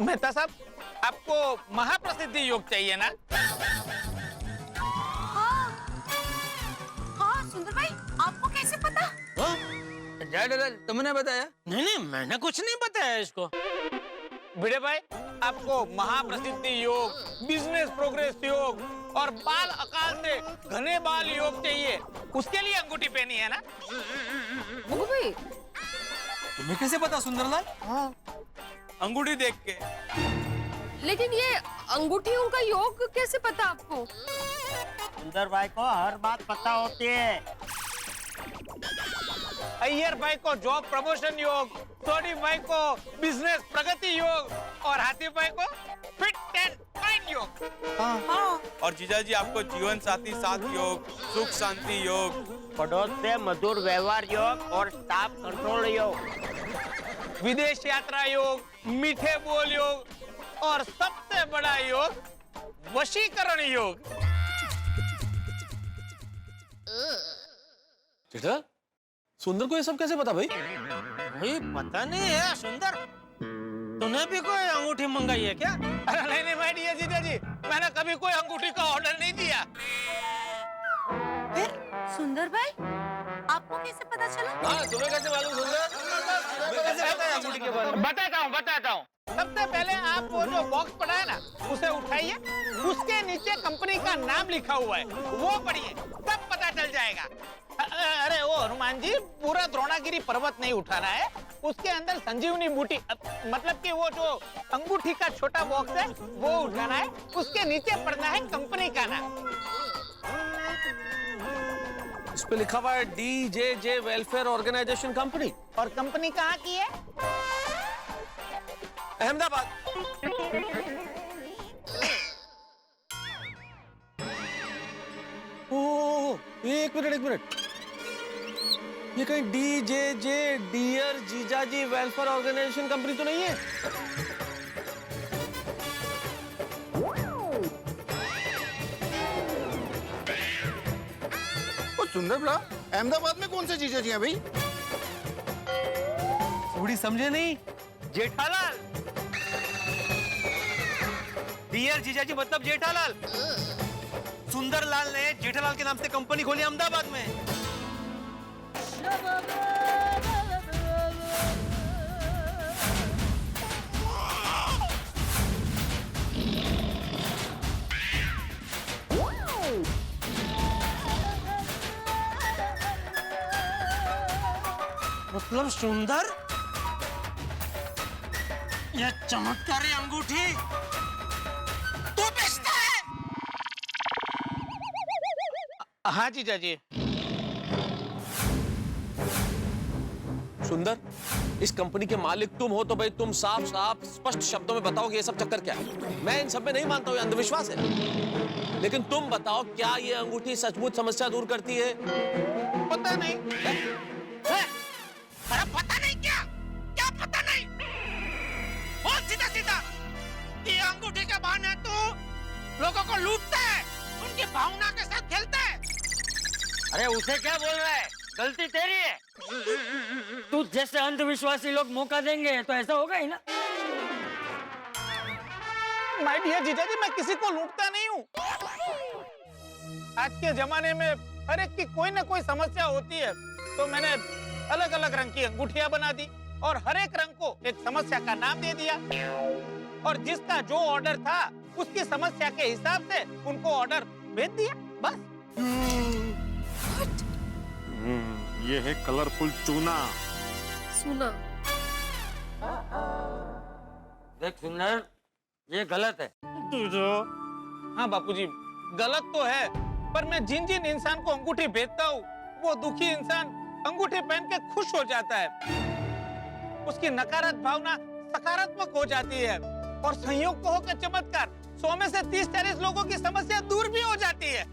मेहता साहब, आपको महाप्रसिद्धि योग चाहिए ना? हाँ सुंदर भाई, आपको कैसे पता? तुमने बताया? नहीं, मैंने कुछ नहीं बताया इसको। भिड़े भाई, आपको महाप्रसिद्धि योग, बिजनेस प्रोग्रेस योग और बाल अकाल से घने बाल योग चाहिए, उसके लिए अंगूठी पहनी है ना? वो भी तुम्हें कैसे पता सुंदरलाल? अंगूठी देख के। लेकिन ये अंगूठियों का योग कैसे पता आपको? सुंदर भाई को हर बात पता होती है। अय्यर भाई को जॉब प्रमोशन योग, सोनी भाई को बिजनेस प्रगति योग और हाथी भाई को फिट एंड फाइन योग। हाँ। और जीजा जी आपको जीवन साथी साथ योग, सुख शांति योग, पड़ोस से मधुर व्यवहार योग और स्टाफ कंट्रोल योग, विदेश यात्रा योग, मीठे बोल योग और सबसे बड़ा योग वशीकरण योग। जेठा, सुंदर को ये सब कैसे पता भाई? भाई पता नहीं है सुंदर, तूने भी कोई अंगूठी मंगाई है क्या? अरे नहीं माय डियर जीजा जी, मैंने कभी कोई अंगूठी का ऑर्डर नहीं दिया। सुंदर भाई, आपको कैसे पता चला? हाँ, तुम्हें कैसे मालूम सुंदर? तुम्हें कैसे पता है अंगूठी के बारे में? बताता हूँ। सबसे पहले आप वो जो बॉक्स पड़ा है ना, उसे उठाइए, उसके नीचे कंपनी का नाम लिखा हुआ है, वो पढ़िए, तब पता चल जाएगा। अरे वो हनुमान जी, पूरा द्रोणागिरी पर्वत नहीं उठाना है, उसके अंदर संजीवनी बूटी, मतलब कि वो जो अंगूठी का छोटा बॉक्स है वो उठाना है, उसके नीचे पढ़ना है कंपनी का नाम। उस पे लिखा हुआ है DJJ वेलफेयर ऑर्गेनाइजेशन कंपनी। और कंपनी कहाँ की है? अहमदाबाद। एक मिनट, ये कहीं DJJ डियर जीजाजी वेलफेयर ऑर्गेनाइजेशन कंपनी तो नहीं है? सुंदर बड़ा, अहमदाबाद में कौन से जीजा जी हैं भाई? थोड़ी समझे नहीं? जेठालाल। डियर जीजाजी मतलब जेठालाल। सुंदरलाल ने जेठालाल के नाम से कंपनी खोली अहमदाबाद में। मतलब सुंदर, यह चमत्कारी अंगूठी तू बेचता है? हाँ जीजा जी। सुंदर, इस कंपनी के मालिक तुम हो तो भाई तुम साफ साफ स्पष्ट शब्दों में बताओ कि ये सब चक्कर क्या है। मैं इन सब में नहीं मानता हूँ, ये अंधविश्वास है। लेकिन तुम बताओ, क्या ये अंगूठी सचमुच समस्या दूर करती है? पता नहीं। अरे पता नहीं क्या पता नहीं? बोल सीधा सीधा। ये अंगूठी के बहाने तू लोगों को लूटता है, उनकी भावना के साथ खेलता है। अरे उसे क्या बोल रहा है? गलती तेरी है। तू जैसे अंधविश्वासी लोग मौका देंगे तो ऐसा होगा ही ना। माय डियर जीजा जी, मैं किसी को लूटता नहीं हूँ। आज के जमाने में हर एक की कोई ना कोई समस्या होती है, तो मैंने अलग अलग रंग की अंगूठियां बना दी और हर एक रंग को एक समस्या का नाम दे दिया, और जिसका जो ऑर्डर था उसकी समस्या के हिसाब से उनको ऑर्डर भेज दिया, बस। ये है कलरफुल चूना। सुना। देख सुंदर, ये गलत है। हाँ बापूजी, गलत तो है, पर मैं जिन जिन इंसान को अंगूठी भेजता हूँ वो दुखी इंसान अंगूठी पहन के खुश हो जाता है, उसकी नकारात्मक भावना सकारात्मक हो जाती है, और संयोग को होकर चमत्कार 100 में से 30-40 लोगों की समस्या दूर भी हो जाती है।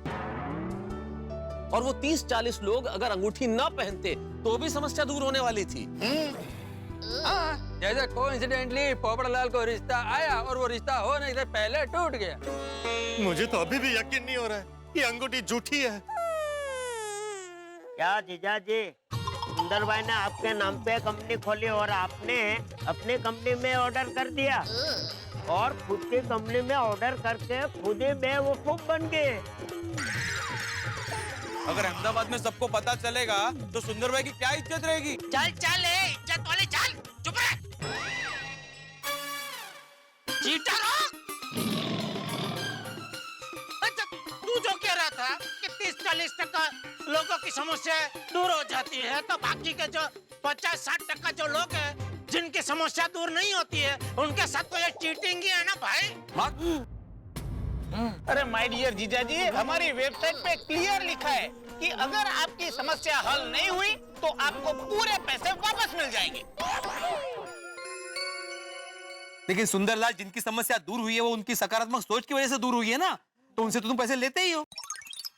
और वो 30-40 लोग अगर अंगूठी न पहनते तो भी समस्या दूर होने वाली थी। जैसे कोइंसिडेंटली पोपड़लाल को रिश्ता आया और वो रिश्ता होने से पहले टूट गया। मुझे तो अभी भी यकीन नहीं हो रहा है, ये अंगूठी झूठी है। क्या जीजाजी, सुंदर भाई ने आपके नाम पे कंपनी खोली और आपने अपनी कंपनी में ऑर्डर कर दिया, और खुद की कंपनी में ऑर्डर करके खुद ही बेवकूफ बन गए। अगर अहमदाबाद में सबको पता चलेगा तो सुंदर भाई की क्या इज्जत रहेगी? चल चल, इज्जत वाली चल, चुप रह। चीटर हो? अच्छा, तू जो कह रहा था कि 30-40% लोगों की समस्या दूर हो जाती है, तो बाकी के जो 50-60% जो लोग हैं जिनकी समस्या दूर नहीं होती है, उनके साथ तो ये चीटिंग ही है ना भाई। अरे माय डियर जीजा जी, हमारी वेबसाइट पे क्लियर लिखा है कि अगर आपकी समस्या हल नहीं हुई तो आपको पूरे पैसे वापस मिल जाएंगे। लेकिन सुंदरलाल, जिनकी समस्या दूर हुई है वो उनकी सकारात्मक सोच की वजह से दूर हुई है ना, तो उनसे तो तुम पैसे लेते ही हो।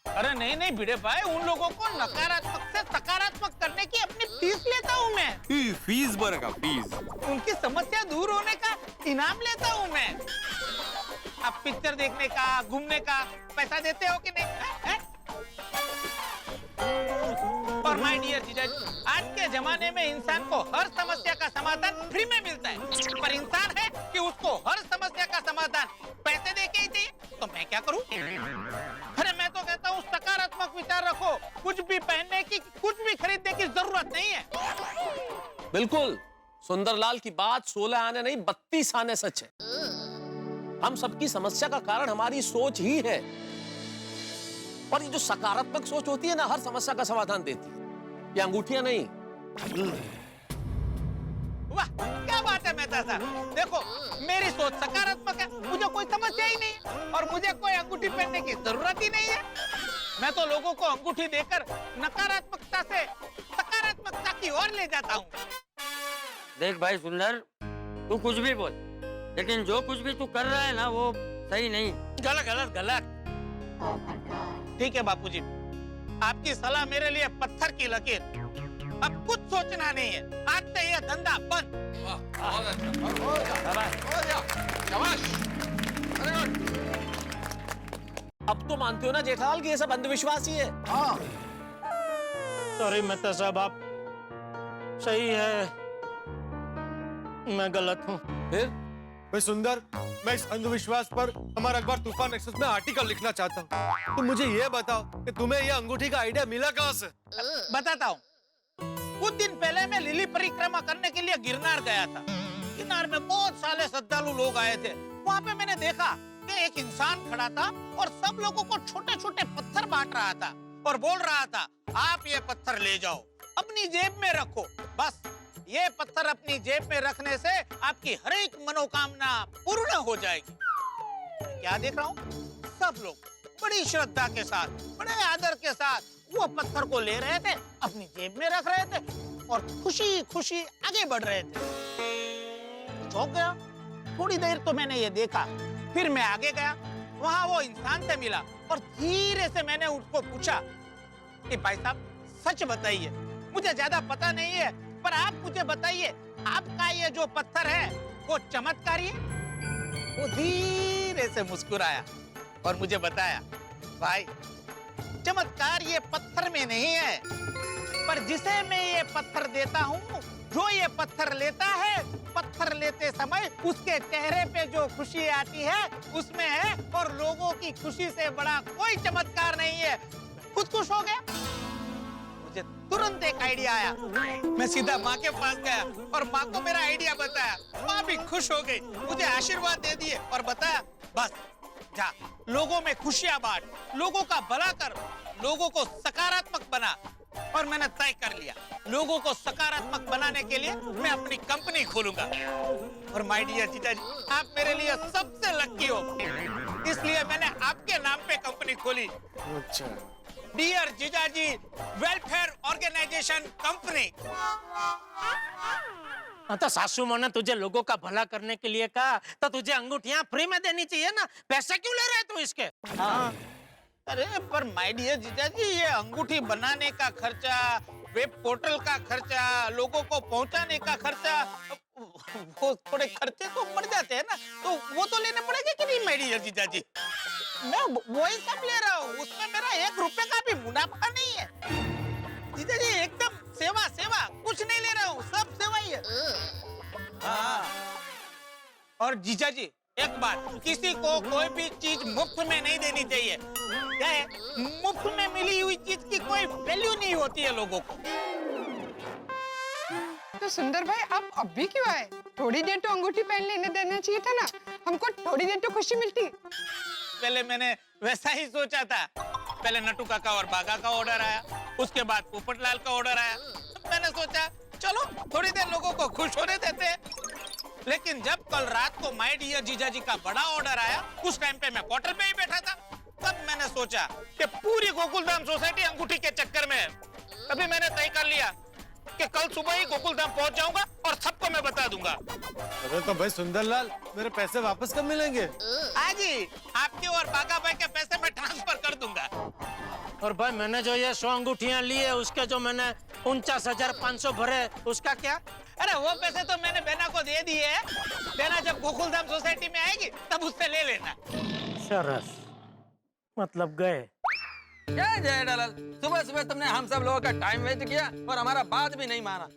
अरे नहीं नहीं भिड़े भाई, उन लोगों को नकारात्मक से सकारात्मक करने की अपनी फीस लेता हूँ मैं। फीस भरेगा, फीस। उनकी समस्या दूर होने का इनाम लेता हूँ मैं। आप पिक्चर देखने का, घूमने का पैसा देते हो कि नहीं? है? और माय डियर जीजा जी, आज के जमाने में इंसान को हर समस्या का समाधान फ्री में मिलता है, पर इंसान है कि उसको हर समस्या का समाधान पैसे दे के ही चाहिए, तो मैं क्या करूं? अरे मैं तो कहता हूँ सकारात्मक विचार रखो, कुछ भी पहनने की, कुछ भी खरीदने की जरूरत नहीं है। बिल्कुल, सुंदरलाल की बात 16 आने नहीं 32 आने सच है। हम सबकी समस्या का कारण हमारी सोच ही है, और ये जो सकारात्मक सोच होती है ना, हर समस्या का समाधान देती है। ये अंगूठियां नहीं। वाह, क्या बात है मेहता साहब। देखो, मेरी सोच सकारात्मक है, मुझे कोई समस्या ही नहीं है, और मुझे कोई अंगूठी पहनने की जरूरत ही नहीं है। मैं तो लोगों को अंगूठी देकर नकारात्मकता से सकारात्मकता की ओर ले जाता हूँ। देख भाई सुंदर, तू कुछ भी बोल, लेकिन जो कुछ भी तू कर रहा है ना वो सही नहीं। गलत गलत गलत। ठीक है बापूजी, आपकी सलाह मेरे लिए पत्थर की लकीर। अब कुछ सोचना नहीं है, आज से यह धंधा बंद। अब तो मानते हो ना जेठालाल कि ये सब अंधविश्वास ही है? सॉरी मेहता साहब, आप सही है, मैं गलत हूँ। फिर भाई सुंदर, मैं इस अंधविश्वास पर हमारा अखबार तूफान एक्सप्रेस में आर्टिकल लिखना चाहता हूँ। तुम मुझे ये बताओ कि तुम्हें ये अंगूठी का आइडिया मिला कहाँ से? बताता हूँ। कुछ दिन पहले मैं लिली परिक्रमा करने के लिए गिरनार गया था। गिरनार में बहुत सारे श्रद्धालु लोग आए थे। वहाँ पे मैंने देखा कि एक इंसान खड़ा था और सब लोगों को छोटे छोटे पत्थर बांट रहा था और बोल रहा था, आप ये पत्थर ले जाओ, अपनी जेब में रखो। बस ये पत्थर अपनी जेब में रखने से आपकी हर एक मनोकामना पूर्ण हो जाएगी। क्या देख रहा हूँ? सब लोग बड़ी श्रद्धा के साथ, बड़े आदर के साथ वो पत्थर को ले रहे थे, अपनी जेब में रख रहे थे और खुशी खुशी आगे बढ़ रहे थे। चौंक गया। थोड़ी देर तो मैंने ये देखा, फिर मैं आगे गया, वहां वो इंसान से मिला और धीरे से मैंने उसको पूछा कि भाई साहब सच बताइए, मुझे ज्यादा पता नहीं है, पर आप मुझे बताइए, आपका ये जो पत्थर है वो चमत्कारी है? वो धीरे से मुस्कुराया और मुझे बताया, भाई चमत्कार ये पत्थर में नहीं है, पर जिसे मैं ये पत्थर देता हूँ, जो ये पत्थर लेता है, पत्थर लेते समय उसके चेहरे पे जो खुशी आती है उसमें है, और लोगों की खुशी से बड़ा कोई चमत्कार नहीं है। खुद खुश हो गया। मुझे तुरंत एक आइडिया आया। मैं सीधा माँ के पास गया और माँ को मेरा आइडिया बताया। माँ भी खुश हो गई, मुझे आशीर्वाद दे दिए और बताया, बस जा लोगों में खुशियां बांट, लोगों का भला कर, लोगों को सकारात्मक बना। और मैंने तय कर लिया, लोगों को सकारात्मक बनाने के लिए मैं अपनी कंपनी खोलूंगा। और माय डियर जीजा जी, आप मेरे लिए सबसे लकी हो, इसलिए मैंने आपके नाम पे कंपनी खोली। अच्छा। डियर जीजा जी वेलफेयर ऑर्गेनाइजेशन कंपनी। तो सासू माँ ने तुझे लोगों का भला करने के लिए कहा, तो तुझे अंगूठियाँ फ्री में देनी चाहिए ना, पैसे क्यों ले रहे तू इसके? हाँ। अरे पर माय डियर जीजा जी, ये अंगूठी बनाने का खर्चा, वेब पोर्टल का खर्चा, लोगों को पहुंचाने का खर्चा, वो थोड़े खर्चे तो बढ़ जाते हैं ना, तो वो तो लेने पड़ेंगे कि नहीं माय डियर जीजा जी? मैं वही सब ले रहा हूँ, उसमें मेरा 1 रुपए का भी मुनाफा नहीं है जीजा जी। एकदम सेवा सेवा, कुछ नहीं ले रहा हूँ, सब सेवा ही है। हाँ। और जीजा जी एक बात, किसी को कोई भी चीज मुफ्त में नहीं देनी चाहिए। क्या है, मुफ्त में मिली हुई चीज की कोई वैल्यू नहीं होती है लोगों को। तो सुंदर भाई, आप अब भी क्यों आए? थोड़ी देर तो अंगूठी पहन लेने देना चाहिए था ना, हमको थोड़ी देर तो खुशी मिलती। पहले मैंने वैसा ही सोचा था। पहले नटू काका और बागा का ऑर्डर आया, उसके बाद पोपटलाल का ऑर्डर आया। मैंने सोचा चलो थोड़ी देर लोगों को खुश होने देते हैं। लेकिन जब कल रात को माय डियर जीजा जी का बड़ा ऑर्डर आया, उस टाइम पे मैं क्वार्टर पे ही बैठा था। तब मैंने सोचा कि पूरी गोकुलधाम सोसाइटी अंगूठी के चक्कर में है। तभी मैंने तय कर लिया कि कल सुबह ही गोकुलधाम पहुंच जाऊंगा और सबको मैं बता दूंगा। अरे तो भाई सुंदरलाल, मेरे पैसे वापस कब मिलेंगे? आज ही आपके और बागा भाई के पैसे मैं ट्रांसफर कर दूंगा। और भाई मैंने जो ये 100 अंगूठियाँ ली है, उसके जो मैंने 49,500 भरे, उसका क्या? अरे वो पैसे तो मैंने बेना को दे दिए हैं। बेना जब गोकुलधाम सोसाइटी में आएगी तब उससे ले लेना। सरस, मतलब गए। क्या जेठालाल, सुबह सुबह तुमने हम सब लोगों का टाइम वेस्ट किया और हमारा बात भी नहीं माना।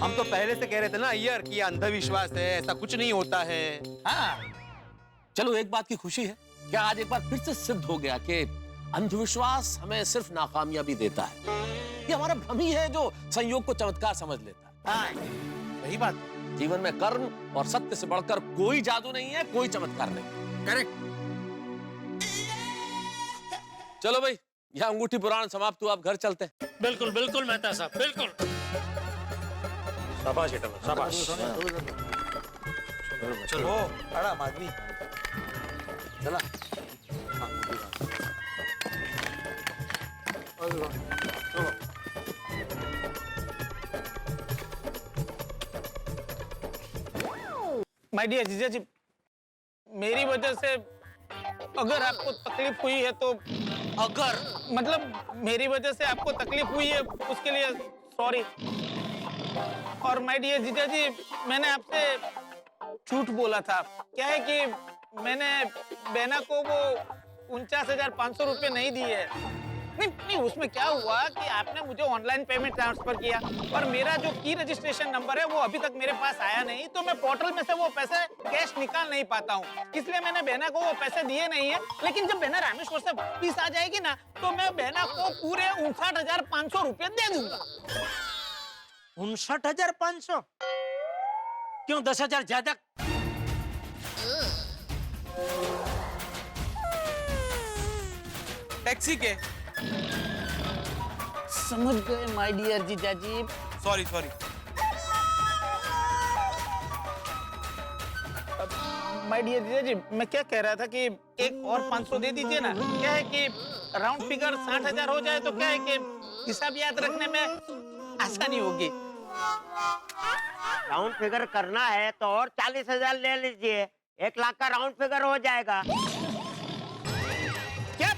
हम तो पहले से कह रहे थे ना यार कि ये अंधविश्वास है, ऐसा कुछ नहीं होता है। हाँ, चलो एक बात की खुशी है कि आज एक बार फिर से सिद्ध हो गया कि अंधविश्वास हमें सिर्फ नाकामयाबी देता है। ये हमारा भ्रम ही है जो संयोग को चमत्कार समझ लेता है। हाँ, सही बात। जीवन में कर्म और सत्य से बढ़कर कोई जादू नहीं है, कोई चमत्कार नहीं। करेक्ट। चलो भाई, यह अंगूठी पुराण समाप्त हुआ, अब घर चलते हैं। बिल्कुल बिल्कुल मेहता साहब, बिल्कुल। शाबाश जेठालाल, शाबाश। चलो बड़ा माधवी चला। माय डियर जीजा जी, मेरी वजह से अगर आपको तकलीफ हुई है तो अगर मतलब मेरी वजह से आपको तकलीफ हुई है उसके लिए सॉरी। और माय डियर जीजा जी, मैंने आपसे झूठ बोला था। क्या है कि मैंने बेना को वो 49,500 रुपये नहीं दिए। नहीं, उसमें क्या हुआ कि आपने मुझे ऑनलाइन पेमेंट ट्रांसफर किया और मेरा जो की रजिस्ट्रेशन नंबर है वो अभी तक मेरे पास आया नहीं, तो मैं पोर्टल में से वो पैसे कैश निकाल नहीं पाता हूँ, इसलिए मैंने बहना को वो पैसे दिए नहीं है। लेकिन जब बहना रामेश्वर से वापिस आ जाएगी ना, तो मैं बहना को पूरे 59,500 रुपये दे दूंगा। 59,500? क्यों 10,000 ज्यादा? टैक्सी के समझ गए माय डियर जीजा जी। सॉरी। माय डियर जीजा जी, मैं क्या कह रहा था कि एक और 500 दे दीजिए ना। क्या है कि राउंड फिगर 60,000 हो जाए तो क्या है कि हिसाब याद रखने में आसानी होगी। राउंड फिगर करना है तो और 40,000 ले लीजिए, 1 लाख का राउंड फिगर हो जाएगा। क्या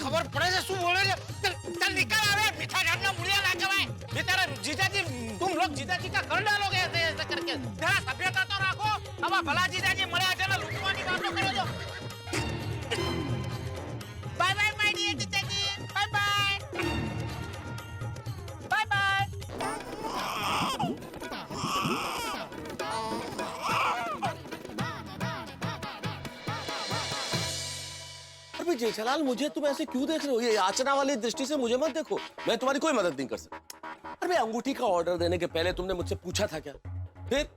खबर पड़े से बोले? चल निकल आ रहे मीठा डालना मुड़िया ना कमाए। बेचारा जीजा जी, तुम लोग जीजा जी का कर डालोगे ऐसे करके। जरा सभ्यता तो रखो। अब भला जीजा जी मरे आके ना लुटवानी बातों करो जो। बाय बाय माय डियर जीजा जी, बाय बाय। Bye bye. अरे जेठालाल, मुझे तुम ऐसे क्यों देख रहे हो? ये याचना वाली दृष्टि से मुझे मत देखो, मैं तुम्हारी कोई मदद नहीं कर सकता। अरे अंगूठी का ऑर्डर देने के पहले तुमने मुझसे पूछा था क्या? फिर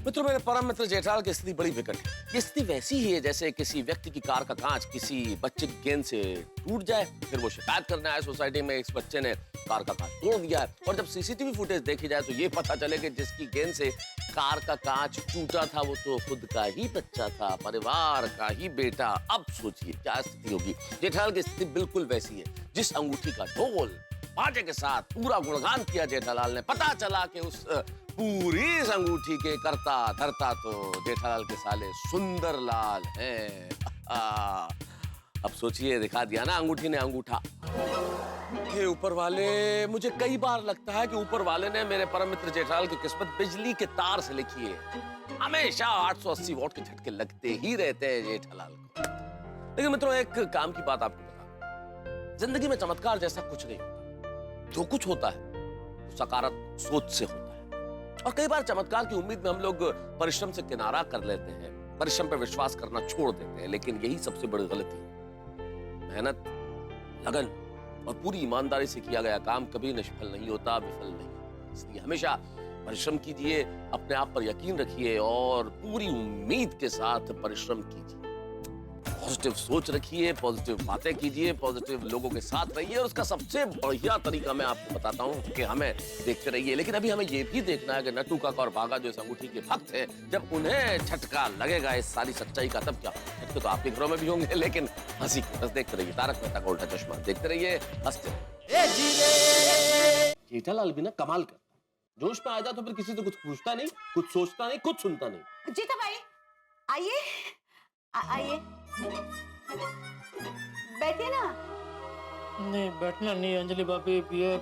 मित्रों, मेरे परम मित्र जेठालाल की स्थिति बड़ी विकट है। ये स्थिति वैसी ही है जैसे किसी व्यक्ति की कार का कांच किसी बच्चे की गेंद से टूट जाए, फिर वो शिकायत करने आए सोसाइटी में इस बच्चे ने कार का कांच तोड़ दिया है, और जब सीसीटीवी फुटेज देखी जाए तो ये पता चले कि जिसकी गेंद से कार का कांच टूटा था वो तो खुद का ही बच्चा था, परिवार का ही बेटा। अब सोचिए क्या स्थिति होगी। जेठालाल की स्थिति बिल्कुल वैसी है। जिस अंगूठी का ढोल बाजे के साथ पूरा गुणगान किया जेठालाल ने, पता चला कि उस पूरी इस अंगूठी के करता धरता तो जेठालाल के साले सुंदरलाल हैं। अब सोचिए, दिखा दिया ना अंगूठी ने अंगूठा। हे ऊपर वाले, मुझे कई बार लगता है कि ऊपर वाले ने मेरे परम मित्र जेठालाल की किस्मत बिजली के तार से लिखी है। हमेशा 880 वोल्ट के झटके लगते ही रहते हैं जेठालाल को। लेकिन मित्रों, एक काम की बात आपको बता, जिंदगी में चमत्कार जैसा कुछ नहीं होता। जो कुछ होता है सकारात्मक सोच से होता है, और कई बार चमत्कार की उम्मीद में हम लोग परिश्रम से किनारा कर लेते हैं, परिश्रम पर विश्वास करना छोड़ देते हैं। लेकिन यही सबसे बड़ी गलती है। मेहनत, लगन और पूरी ईमानदारी से किया गया काम कभी निष्फल नहीं होता, विफल नहीं। इसलिए हमेशा परिश्रम कीजिए, अपने आप पर यकीन रखिए और पूरी उम्मीद के साथ परिश्रम कीजिए। पॉजिटिव सोच रखिए, पॉजिटिव बातें कीजिए, पॉजिटिव लोगों के साथ रहिए, और उसका सबसे बढ़िया तरीका मैं आपको बताता हूँ कि हमें देखते रहिए। लेकिन अभी हमें ये भी देखना है कि नट्टू काका और भागा जो इस अंगूठी के भक्त हैं, जब उन्हें झटका लगेगा इस सारी सच्चाई का, तब क्या? झटके तो आपके घरों में भी होंगे, लेकिन हंसी बस देखते रहिए। तारक मेहता का उल्टा चश्मा देखते रहिए, हंसते रहिए। जेठालाल भी ना कमाल करता है। जोश में आ जाए तो फिर किसी से कुछ पूछता नहीं, कुछ सोचता नहीं, कुछ सुनता नहीं। जीता भाई आइए, आइए बैठिए ना। नहीं, बैठना नहीं अंजलि भाभी, ये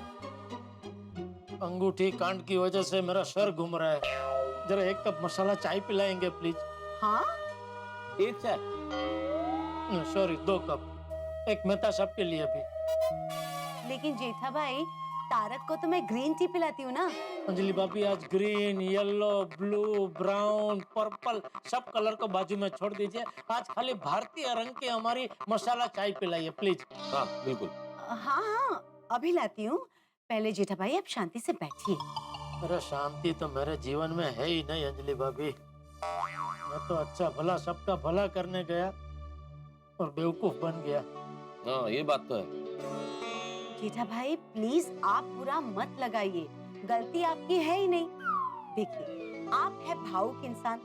अंगूठी कांड की वजह से मेरा सर घूम रहा है। जरा 1 कप मसाला चाय पिलाएंगे प्लीज? हाँ, एक चाय? सॉरी, 2 कप, 1 मेहता साहब के लिए भी। लेकिन जेठा भाई, तारक को तो मैं ग्रीन टी पिलाती हूँ ना। अंजलि भाभी, आज green, yellow, blue, brown, purple सब कलर को बाजू में छोड़ दीजिए। आज खाली भारतीय रंग की हमारी मसाला चाय पिलाइए प्लीज। हाँ बिल्कुल। हाँ, अभी लाती हूँ। पहले जेठा भाई आप शांति से बैठिए। अरे शांति तो मेरे जीवन में है ही नहीं अंजलि भाभी। मैं तो अच्छा भला सबका भला करने गया और बेवकूफ बन गया। हाँ, ये बात तो है। जेठा भाई प्लीज आप बुरा मत लगाइए, गलती आपकी है ही नहीं। देखिए, आप है भावुक इंसान,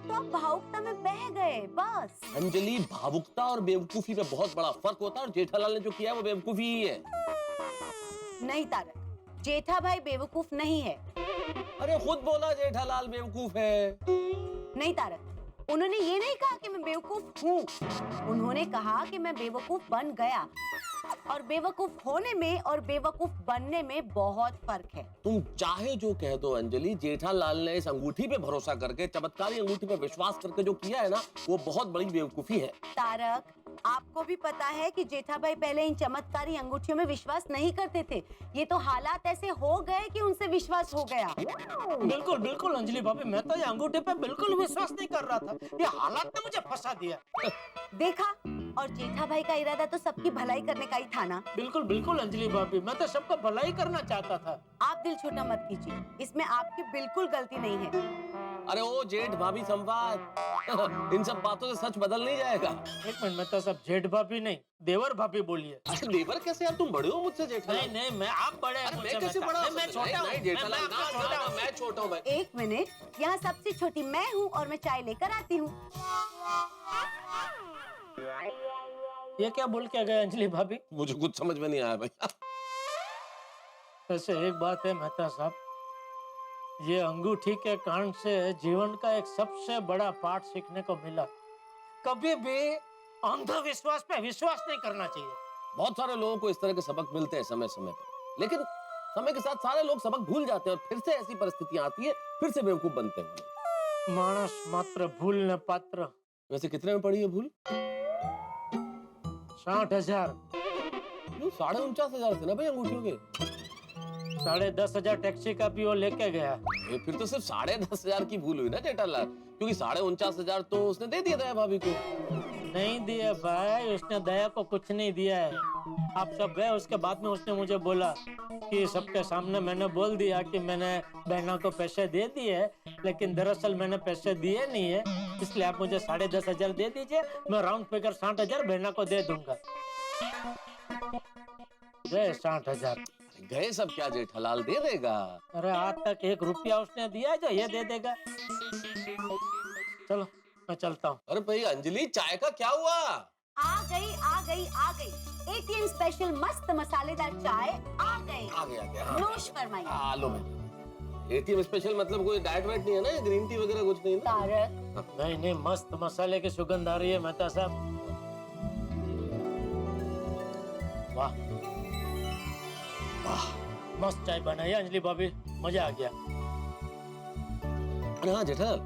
तो आप भावुकता में बह गए बस। अंजलि, भावुकता और बेवकूफी में बहुत बड़ा फर्क होता है, और जेठालाल ने जो किया वो बेवकूफी ही है। नहीं तारक, जेठा भाई बेवकूफ नहीं है। अरे खुद बोला जेठालाल बेवकूफ है। नहीं तारक, उन्होंने ये नहीं कहा कि मैं बेवकूफ हूँ, उन्होंने कहा कि मैं बेवकूफ बन गया। और बेवकूफ होने में और बेवकूफ बनने में बहुत फर्क है। तुम चाहे जो कह दो अंजलि, जेठालाल ने इस अंगूठी पे भरोसा करके, चमत्कारी अंगूठी पे विश्वास करके जो किया है ना, वो बहुत बड़ी बेवकूफी है। तारक, आपको भी पता है कि जेठा भाई पहले इन चमत्कारी अंगूठियों में विश्वास नहीं करते थे। ये तो हालात ऐसे हो गए कि उनसे विश्वास हो गया। बिल्कुल बिल्कुल अंजलि भाभी, मैं तो ये अंगूठे पे बिल्कुल विश्वास नहीं कर रहा था। ये हालात ने मुझे फंसा दिया। देखा, और जेठा भाई का इरादा तो सबकी भलाई करने का ही था ना। बिल्कुल बिल्कुल अंजलि भाभी, मैं तो सबका भलाई करना चाहता था। आप दिल छोटा मत कीजिए, इसमें आपकी बिल्कुल गलती नहीं है। अरे ओ जेठ भाभी संवाद, इन सब बातों से सच बदल नहीं जाएगा। एक मिनट, मैं तो सब जेठ भाभी नहीं, देवर भाभी बोलिए। अच्छा देवर कैसे यार, तुम बड़े हो मुझसे जेठा। नहीं नहीं, मैं आप बड़े हैं। मैं कैसे बड़ा हूँ? मैं छोटा हूँ। मैं छोटा हूँ। एक मिनट, यहाँ सबसे छोटी मैं हूँ और मैं चाय लेकर आती हूँ। ये क्या बोल के गए अंजलि भाभी? मुझे कुछ समझ में नहीं आया भाई। वैसे एक बात है मेहता साहब, ये अंगूठी के कारण से जीवन का एक सबसे बड़ा पाठ सीखने को मिला। कभी भी अंधविश्वास पे विश्वास नहीं करना चाहिए। बहुत सारे लोगों को इस तरह के सबक मिलते हैं समय समय पर, लेकिन समय के साथ सारे लोग सबक भूल जाते हैं और फिर से ऐसी परिस्थितियां आती है, फिर से बेवकूफ बनते हैं। मानस मात्र भूल न पात्र। वैसे कितने में पड़ी है भूल? 60,000। 49,500 थे ना भाई अंगूठियों के। 10,500 टैक्सी का भी वो लेके गया। फिर तो सिर्फ 10,500 की भूल हुई ना जेठालाल, क्योंकि 49,500 तो उसने दे दिया था भाभी को। नहीं दिया भाई, उसने दया को कुछ नहीं दिया है। आप सब गए, उसके बाद में उसने मुझे बोला कि सबके सामने मैंने बोल दिया कि मैंने बहना को पैसे दे दिए, लेकिन दरअसल मैंने पैसे दिए नहीं है, इसलिए आप मुझे 10,500 दे दीजिए, मैं राउंड फिगर 60,000 बहना को दे दूंगा। गए 60,000। गए सब क्या जेठालाल दे देगा? अरे आज तक 1 रुपया उसने दिया जो ये दे देगा। चलो मैं चलता हूँ। अरे भाई अंजलि, चाय का क्या हुआ? आ गई। एटीएम स्पेशल मस्त मसालेदार चाय आ गई। नोश फरमाइए। लो मैं। एटीएम स्पेशल मतलब कोई डाइट वाइट नहीं है ना, ग्रीन टी वगैरह कुछ नहीं ना? तारक, नहीं मस्त मसाले की सुगंध आ रही है मेहता साहब। वाह वाह, मस्त चाय बनाई है अंजलि भाभी, मजा आ गया। अरे हाँ जेठालाल,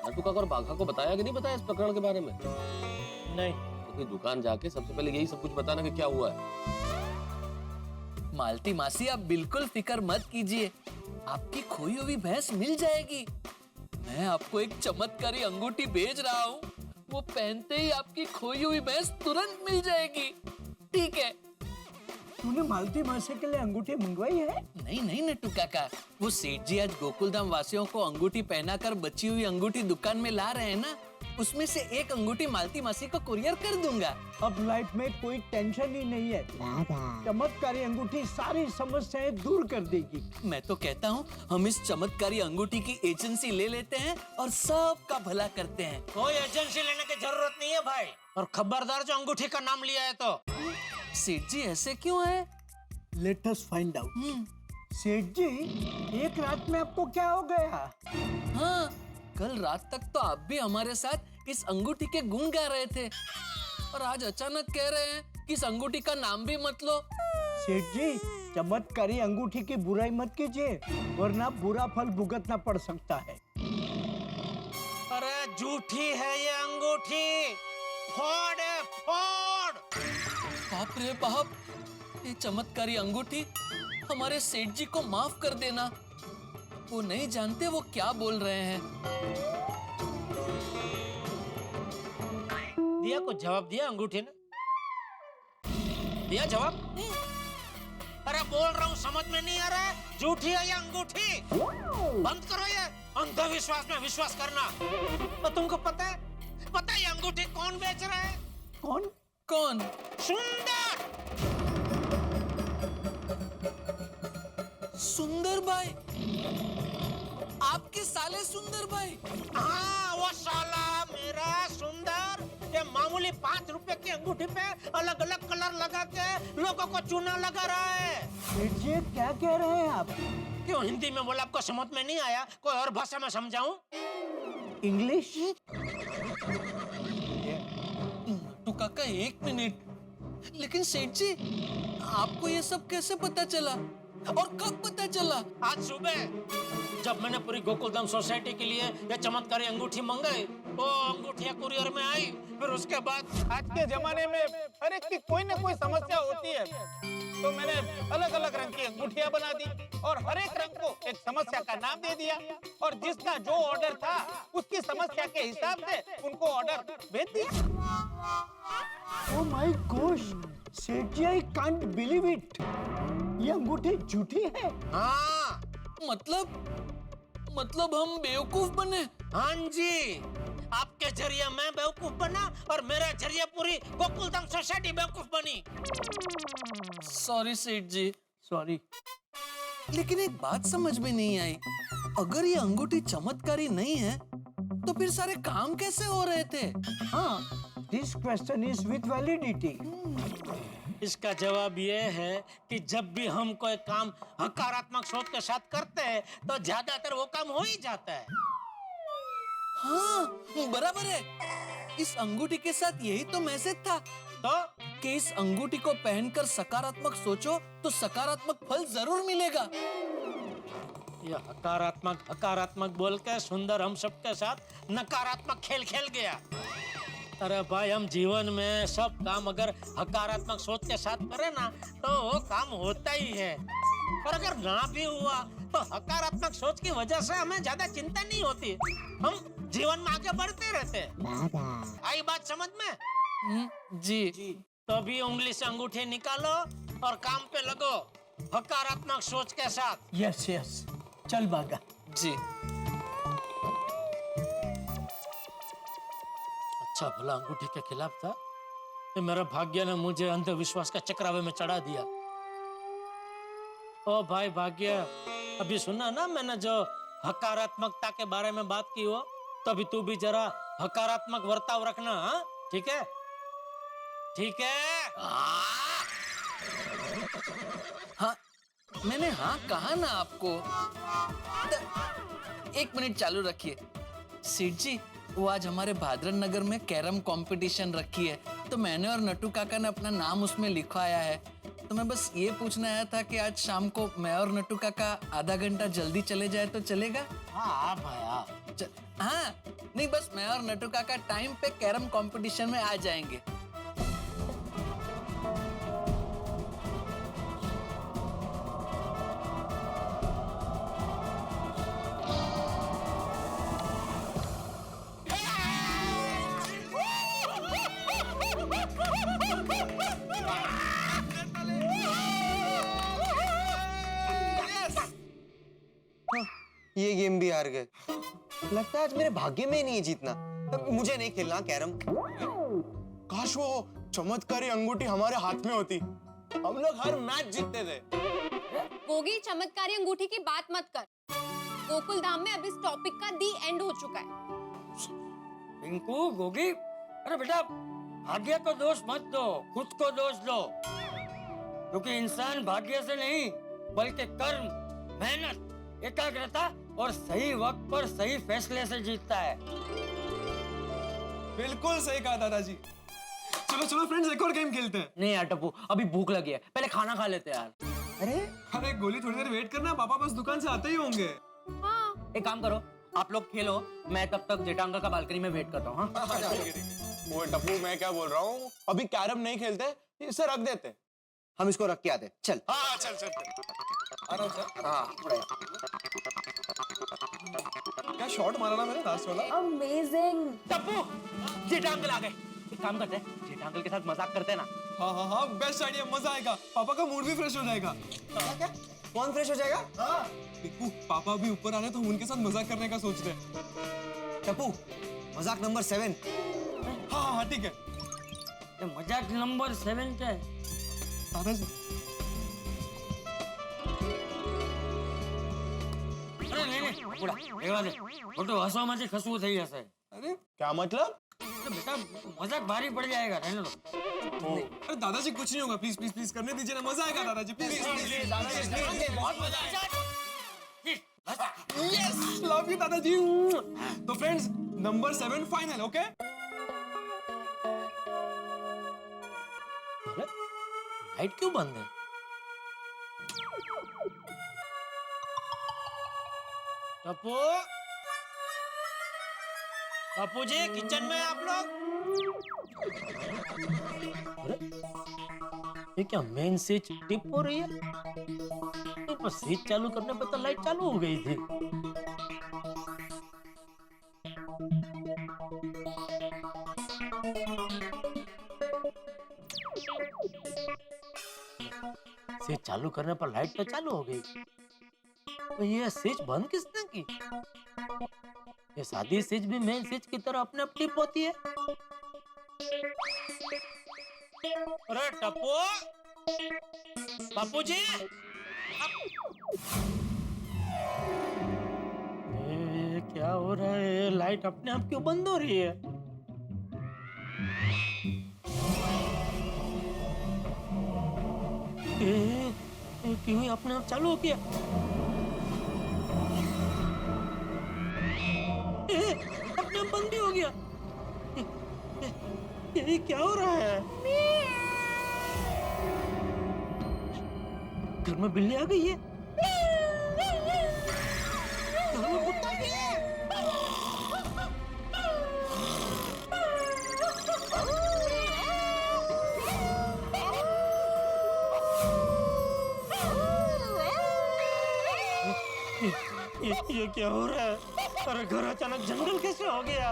नट्टू काका और बाघा को बताया कि नहीं बताया इस प्रकरण के बारे में? नहीं। तो दुकान जाके सबसे पहले यही सब कुछ बताना कि क्या हुआ है। मालती मासी, आप बिल्कुल फिक्र मत कीजिए, आपकी खोई हुई भैंस मिल जाएगी। मैं आपको एक चमत्कारी अंगूठी भेज रहा हूँ, वो पहनते ही आपकी खोई हुई भैंस तुरंत मिल जाएगी। ठीक है? तूने मालती मासी के लिए अंगूठी मंगवाई है? नहीं नट्टू काका, वो सेठ जी आज गोकुलधाम वासियों को अंगूठी पहनाकर बची हुई अंगूठी दुकान में ला रहे हैं ना, उसमें से एक अंगूठी मालती मासी को कुरियर कर दूंगा। अब लाइफ में कोई टेंशन ही नहीं है, चमत्कारी अंगूठी सारी समस्याएं दूर कर देगी। मैं तो कहता हूँ हम इस चमत्कारी अंगूठी की एजेंसी ले लेते हैं और सबका भला करते हैं। कोई एजेंसी लेने की जरूरत नहीं है भाई, और खबरदार जो अंगूठी का नाम लिया है तो। सेठ जी ऐसे क्यों है? Let us find out. सेठ जी, एक रात में आपको क्या हो गया? हाँ, कल रात तक तो आप भी हमारे साथ इस अंगूठी के गुण गा रहे थे, और आज अचानक कह रहे हैं कि इस अंगूठी का नाम भी मत लो। सेठ जी, चमत्कारी अंगूठी की बुराई मत कीजिए, वरना बुरा फल भुगतना पड़ सकता है। अरे झूठी है ये अंगूठी, फोड़ है, फोड़। बाप रे बाप, ये चमत्कारी अंगूठी हमारे सेठ जी को माफ कर देना, वो नहीं जानते वो क्या बोल रहे हैं। दिया कुछ जवाब दिया अंगूठी ने? दिया जवाब? अरे बोल रहा हूँ, समझ में नहीं आ रहा है? झूठी है ये अंगूठी, बंद करो ये अंधविश्वास में विश्वास करना। तो तुमको पता है ये अंगूठी कौन बेच रहा है? कौन? सुंदर भाई, आपके साले सुंदर भाई? हाँ, वो साला मेरा सुंदर, ये मामूली 5 रुपए की अंगूठी पे अलग अलग कलर लगा के लोगों को चूना लगा रहा है। सेठ जी, क्या कह रहे हैं आप? क्यों हिंदी में बोला, आपको समझ में नहीं आया? कोई और भाषा में समझाऊं? इंग्लिश? तो काका 1 मिनट, लेकिन सेठ जी आपको ये सब कैसे पता चला और कब पता चला? आज सुबह जब मैंने पूरी गोकुलधाम सोसाइटी के लिए ये चमत्कारी अंगूठी मंगाई, वो अंगूठियां कुरियर में आई, फिर उसके बाद आज के जमाने में हर एक की कोई ना कोई समस्या होती है, तो मैंने अलग अलग रंग की अंगूठियां बना दी और हर एक रंग को एक समस्या का नाम दे दिया, और जिसका जो ऑर्डर था उसकी समस्या के हिसाब से उनको ऑर्डर भेज दिया। ओह माय गॉश, सेठ जी, आई कांट बिलीव इट। ये अंगूठी झूठी है। हाँ, मतलब हम बेवकूफ बने? हाँ जी, आपके जरिए मैं बेवकूफ बना और मेरे जरिए पूरी गोकुलधाम सोसाइटी बेवकूफ बनी। सॉरी सेठ जी, सॉरी। लेकिन एक बात समझ में नहीं आई, अगर ये अंगूठी चमत्कारी नहीं है तो फिर सारे काम कैसे हो रहे थे? हाँ, this question is with validity. इसका जवाब ये है कि जब भी हम कोई काम हकारात्मक सोच के साथ करते हैं तो ज्यादातर वो काम हो ही जाता है। हाँ, बराबर है। इस अंगूठी के साथ यही तो मैसेज था, तो कि इस अंगूठी को पहनकर सकारात्मक सोचो तो सकारात्मक फल जरूर मिलेगा। ये हकारात्मक बोल के सुंदर हम सबके साथ नकारात्मक खेल खेल गया। अरे भाई, हम जीवन में सब काम अगर हकारात्मक सोच के साथ करें ना तो वो काम होता ही है, और अगर ना भी हुआ तो हकारात्मक सोच की वजह से हमें ज्यादा चिंता नहीं होती, हम जीवन में आगे बढ़ते रहते हैं। आई बात समझ में? जी। तो भी उंगली से अंगूठी निकालो और काम पे लगो हकारात्मक सोच के साथ। यस यस, चल भागा। जी। अच्छा भला अंगूठी के खिलाफ था, तो मेरे भाग्य ने मुझे अंधविश्वास का चक्रावे में चढ़ा दिया। ओ भाई भाग्य, अभी सुना ना मैंने जो हकारात्मकता के बारे में बात की, हो तभी तू भी जरा हकारात्मक वर्ताव रखना। हाँ, ठीक है? ठीक है? हाँ, मैंने हाँ कहा ना आपको। 1 मिनट चालू रखिए। सेठ जी, वो आज हमारे भादरन नगर में कैरम कंपटीशन रखी है, तो मैंने और नट्टू काका ने अपना नाम उसमें लिखवाया है। तो मैं बस ये पूछना आया था कि आज शाम को मैं और नट्टू काका आधा घंटा जल्दी चले जाए तो चलेगा? हाँ भाया। हाँ, नहीं बस मैं और नट्टू काका टाइम पे कैरम कंपटीशन में आ जाएंगे। ये गेम भी हार गए। लगता है आज मेरे भाग्य में ही नहीं है जीतना। मुझे नहीं खेलना कैरम। काश वो चमत्कारी अंगूठी हमारे हाथ में होती, हम लोग हर मैच जीतते थे। गोगी, चमत्कारी अंगूठी की बात मत कर। गोकुल धाम में अब इस टॉपिक का दी एंड हो चुका है। पिंकू, गोगी, अरे बेटा, भाग्य को दोष मत दो, खुद को दोष दो, क्योंकि इंसान भाग्य से नहीं बल्कि कर्म, मेहनत, एकाग्रता और सही वक्त पर सही फैसले से जीतता है। बिल्कुल सही कहा दादाजी। चलो चलो फ्रेंड्स, एक और गेम खेलते हैं। नहीं यार टप्पू, अभी भूख लगी है, पहले खाना खा लेते हैं यार। अरे गोली, थोड़ी देर वेट करना, पापा बस दुकान से आते ही होंगे। हाँ। एक काम करो, आप लोग खेलो, मैं तब तक जेठा अंकल का बालकनी में वेट करता हूँ। हाँ? वो टप्पू, मैं क्या बोल रहा हूँ, अभी कैरम नहीं खेलते, इसे रख देते। हम इसको रख के आते। चल। हाँ चल चल। क्या शॉट मारा ना मैंने लास्ट वाला। अमेजिंग। टप्पू, जेठा अंकल आ गए। एक काम करते हैं, जेठा अंकल के साथ मजाक करते हैं ना। हाँ हाँ हाँ, बेस्ट आइडिया, मजा आएगा। पापा का मूड भी फ्रेश हो जाएगा। क्या? कौन फ्रेश हो जाएगा? हाँ। टिप्पू, पापा भी ऊपर आ रहे, तो हम उनके साथ मजाक करने का सोच रहे हैं। टप्पू, मजाक नंबर 7। हाँ हाँ ठीक है। मजाक नंबर 7 क्या है? दादाजी। अरे नहीं, बुढ़ा, रेवा दे, वो तो हंसवाમાંથી ખસવું થઈ જશે। अरे क्या मतलब? बेटा, मजाक भारी पड़ जाएगा, रहने दो। अरे दादाजी, कुछ नहीं होगा, प्लीज प्लीज प्लीज करने दीजिए ना, मजा आएगा दादाजी, प्लीज प्लीज। दादाजी, बहुत मजा आएगा। यस, लव यू दादाजी। तो फ्रेंड्स, नंबर 7 फाइनल, ओके? अरे लाइट क्यों बंद है? टप्पू, टप्पू जी किचन में आप लोग? अरे ये क्या मेन स्विच टिप हो रही है? पर स्विच चालू करने पर तो लाइट चालू हो गई थी। स्विच चालू करने पर लाइट तो चालू हो गई, तो ये स्विच बंद किसने की? ये सादी स्विच भी मेन स्विच की तरह अपने आप टिप होती है। अरे टप्पू, पप्पू जी, ये क्या हो रहा है? लाइट अपने आप क्यों बंद हो रही है? क्यों अपने आप चालू हो गया? अपने आप बंद भी हो गया। ये क्या हो रहा है? घर में बिल्ली आ गई है। घर में कुत्ता भी है। ये क्या हो रहा है? अरे घर अचानक जंगल कैसे हो गया?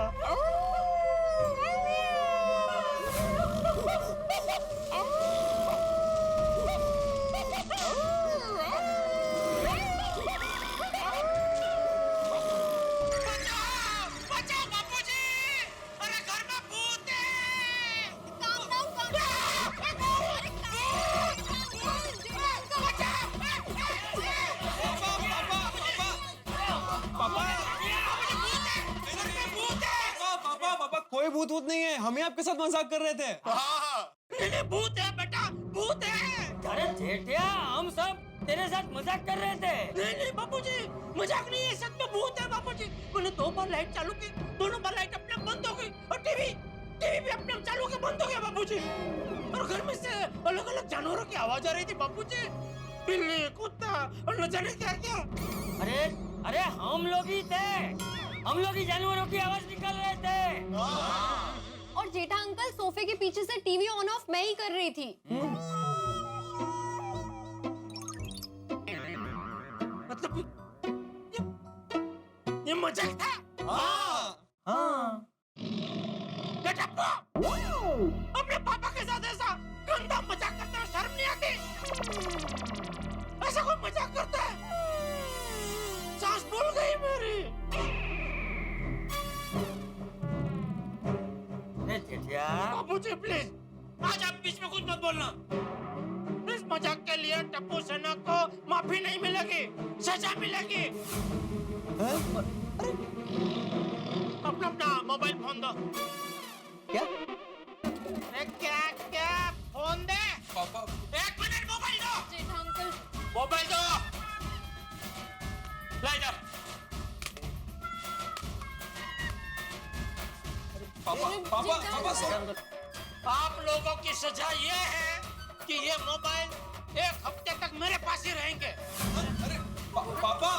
कोई भूत वूत नहीं है, हम ही आपके साथ मजाक कर रहे थे। भूत है बेटा, भूत है। अरे जेठिया, हम सब तेरे साथ मजाक कर रहे थे। नहीं बापूजी, मजाक नहीं है, सच में भूत है बापूजी। मैंने 2 बार लाइट चालू की, दोनों बार लाइट अपने आप बंद हो गई, और टीवी भी अपने आप चालू होकर बंद हो गया बापूजी। और घर में से अलग अलग जानवरों की आवाज आ रही थी बापूजी, बिल्ली, कुत्ता और न जाने क्या क्या। अरे हम लोग ही थे, हम लोग ही जानवरों की आवाज निकाल रहे थे। और जेठा अंकल सोफे के पीछे से टीवी ऑन ऑफ मैं ही कर रही थी। मतलब ये मजाक था? हाँ। अपने पापा के साथ ऐसा गंदा मजाक करते हुए शर्म नहीं आती? ऐसा कोई मजाक करता है? सांस फूल गई मेरी। बाबूजी प्लीज, आज आप बीच में कुछ मत बोलना। इस मजाक के लिए टप्पू सेना को माफी नहीं मिलेगी, सजा मिलेगी। अपना मोबाइल फोन दो। क्या? क्या फोन दे? पापा 1 मिनट, मोबाइल दो। जेठा अंकल मोबाइल दो। ला इधर। पापा आप लोगों की सजा ये है कि ये मोबाइल 1 हफ्ते तक मेरे पास ही रहेंगे। अरे पापा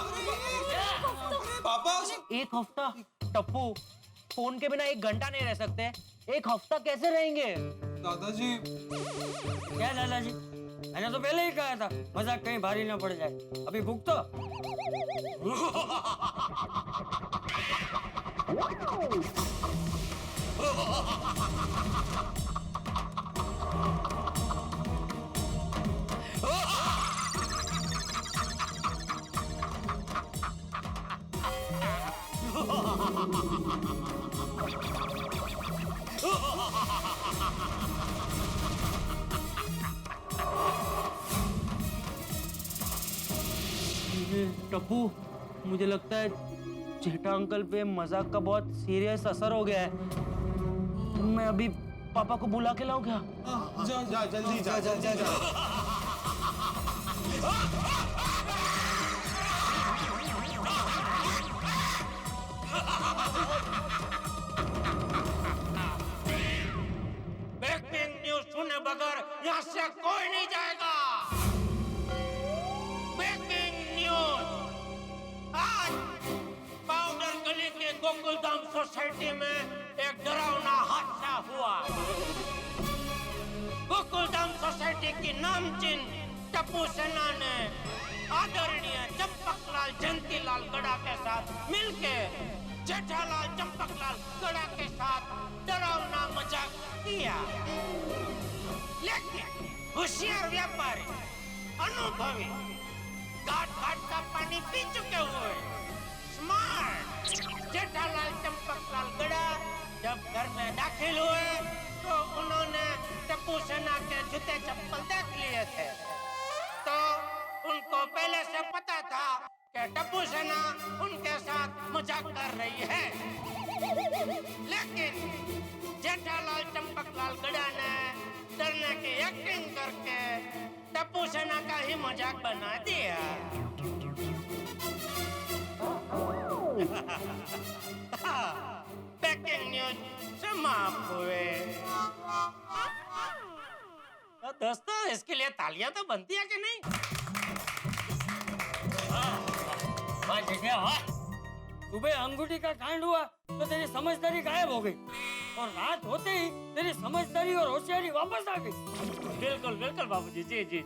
1 हफ्ता? टप्पू, फोन के बिना 1 घंटा नहीं रह सकते, 1 हफ्ता कैसे रहेंगे? दादाजी। क्या दादाजी? मैंने तो पहले ही कहा था मजाक कहीं भारी ना पड़ जाए। अभी भूख तो टप्पू, मुझे लगता है जेठा अंकल पे मजाक का बहुत सीरियस असर हो गया है। मैं अभी पापा को बुला के लाऊं क्या? जा जल्दी जा। से कोई नहीं जाएगा। ब्रेकिंग न्यूज, आज पाउडर गली के गोकुलधाम सोसाइटी में एक डरावना हादसा हुआ। गोकुलधाम सोसाइटी की नामचीन टप्पू सेना ने आदरणीय चंपकलाल जयंतीलाल गड़ा के साथ मिलके जेठालाल चंपकलाल गड़ा के साथ डरावना मजाक किया, लेकिन होशियार व्यापारी, अनुभवी, घाट घाट का पानी पी चुके हुए स्मार्ट जेठालाल चंपकलाल गड़ा जब घर में दाखिल हुए तो उन्होंने टप्पू सेना के जूते चप्पल देख लिए थे, तो उनको पहले से पता था कि टप्पू सेना उनके साथ मजाक कर रही है, लेकिन जेठालाल चंपकलाल गड़ा ने डरने की एक्टिंग करके टप्पू सेना का ही मजाक बना दिया। ब्रेकिंग न्यूज समाप्त हुए। तो दोस्तों, इसके लिए तालियां तो बनती है कि नहीं? सुबह अंगूठी का कांड हुआ तो तेरी समझदारी गायब हो गई और रात होते ही तेरी समझदारी और होशियारी वापस आ गई। बिल्कुल बिल्कुल बाबूजी, जी जी जी।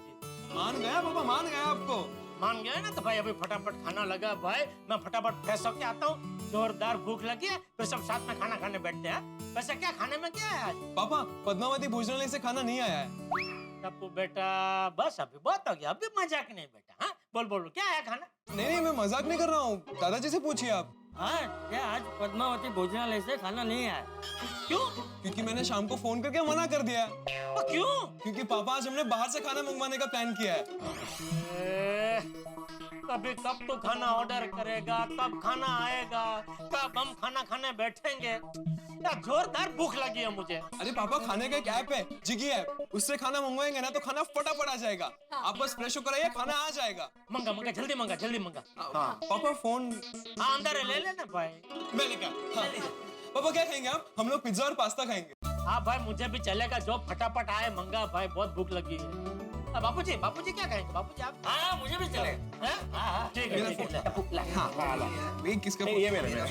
मान गया पापा, मान गया आपको। मान गया ना, तो भाई अभी फटाफट खाना लगा भाई, मैं फटाफट फ्रेश होके आता हूँ। जोरदार भूख लगी है, फिर सब साथ में खाना खाने बैठते हैं। वैसे क्या खाने में क्या है आज? पापा, पद्मावती भोजनालय से खाना नहीं आया है। टप्पू बेटा, बस अभी बहुत हो गया, अभी मजाक नहीं बेटा। हाँ बोल बोलो, क्या है खाना? नहीं, मैं मजाक नहीं कर रहा हूँ, दादाजी से पूछिए आप। हाँ, क्या आज पद्मावती भोजनालय से खाना नहीं आया? क्यों? क्योंकि मैंने शाम को फोन करके मना कर दिया। क्यों? क्योंकि पापा, आज हमने बाहर से खाना मंगवाने का प्लान किया है। कभी कब तो खाना ऑर्डर करेगा, कब खाना आएगा, कब हम खाना खाने बैठेंगे? क्या जोरदार भूख लगी है मुझे। अरे पापा, खाने का एक ऐप है, जिगी ऐप, उससे खाना मंगवाएंगे ना तो खाना फटाफट आ जाएगा। आप बस फ्रेश होकर आइए, खाना आ जाएगा। मंगा मंगा, जल्दी मंगा, जल्दी मंगा। हाँ पापा, फोन अंदर ले लेना भाई। मैं लेकर। हाँ। पापा, क्या खाएंगे आप? हम लोग पिज्जा और पास्ता खाएंगे। हाँ भाई, मुझे भी चलेगा, जो फटाफट आए मंगा भाई, बहुत भूख लगी है। बापूजी, बापूजी क्या कहेंगे? बापूजी आप? हाँ, मुझे भी चलेगा। हाँ, ठीक है, ठीक है। ये किसका? ये मेरा।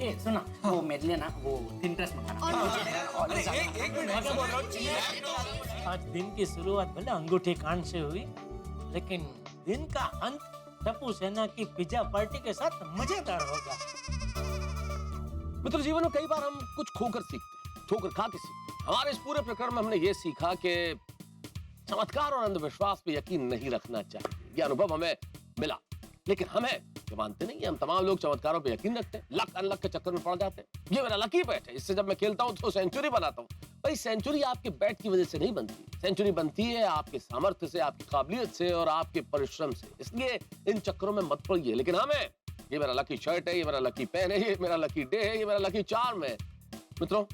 ए सुना, वो मेरे लिए ना वो थिन ड्रेस मंगाना। एक मिनट। आज दिन की शुरुआत भले अंगूठी कांड से हुई, लेकिन दिन का अंत टप्पू सेना की पिज्जा पार्टी के साथ मजेदार होगा। मित्र, जीवन में कई बार हम कुछ खोकर सीखते हैं, ठोकर खा के सीखते हैं। हमारे इस पूरे प्रकरण में हमने ये सीखा कि चमत्कार और अंधविश्वास पे यकीन नहीं रखना चाहिए। ये अनुभव हमें मिला, लेकिन हमें ये मानते नहीं। हम तमाम लोग चमत्कारों पे यकीन रखते हैं, लक अनलक के चक्कर में पड़ जाते हैं। ये मेरा लकी बैट है, इससे जब मैं खेलता हूँ तो सेंचुरी बनाता हूँ। भाई, सेंचुरी आपके बैट की वजह से नहीं बनती, सेंचुरी बनती है आपके सामर्थ्य से, आपकी काबिलियत से और आपके परिश्रम से। इसलिए इन चक्करों में मत पड़िए। लेकिन हमें, ये मेरा लकी शर्ट है, ये मेरा लकी पेन है, ये मेरा लकी डे है, ये मेरा लकी चार्म है। मित्रों,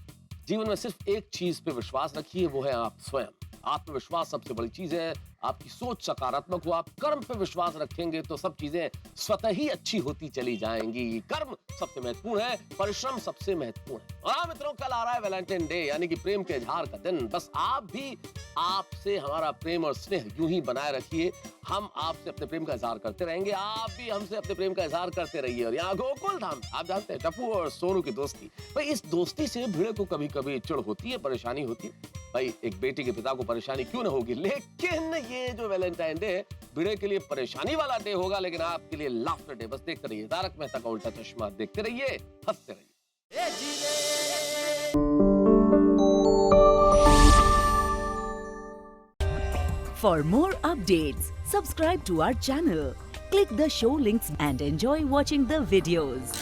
जीवन में सिर्फ एक चीज पे विश्वास रखिए, वो है आप स्वयं। आत्मविश्वास सबसे बड़ी चीज है। आपकी सोच सकारात्मक हो, आप कर्म पे विश्वास रखेंगे तो सब चीजें स्वतः ही अच्छी होती चली जाएंगी। कर्म सबसे महत्वपूर्ण है, परिश्रम सबसे महत्वपूर्ण है। और हाँ मित्रों, कल आ रहा है वैलेंटाइन डे, यानी कि प्रेम के इजहार का दिन। बस आप भी आपसे हमारा प्रेम और स्नेह यूं ही बनाए रखिए। हम आपसे अपने प्रेम का इजहार करते रहेंगे, आप भी हमसे अपने प्रेम का इजहार करते रहिए। और यहाँ गोकुल धाम, आप जानते हैं, टप्पू और सोनू की दोस्ती, भाई इस दोस्ती से भिड़े को कभी कभी चिढ़ होती है, परेशानी होती है। भाई, एक बेटे के पिता को परेशानी क्यों न होगी, लेकिन ये जो वैलेंटाइन डे है, भिड़े के लिए परेशानी वाला डे होगा, लेकिन आपके लिए लाफ्टर डे। बस देखते रहिए तारक मेहता का उल्टा चश्मा, देखते रहिए, हंसते रहिए। For more updates, subscribe to our channel, click the show links and enjoy watching the videos.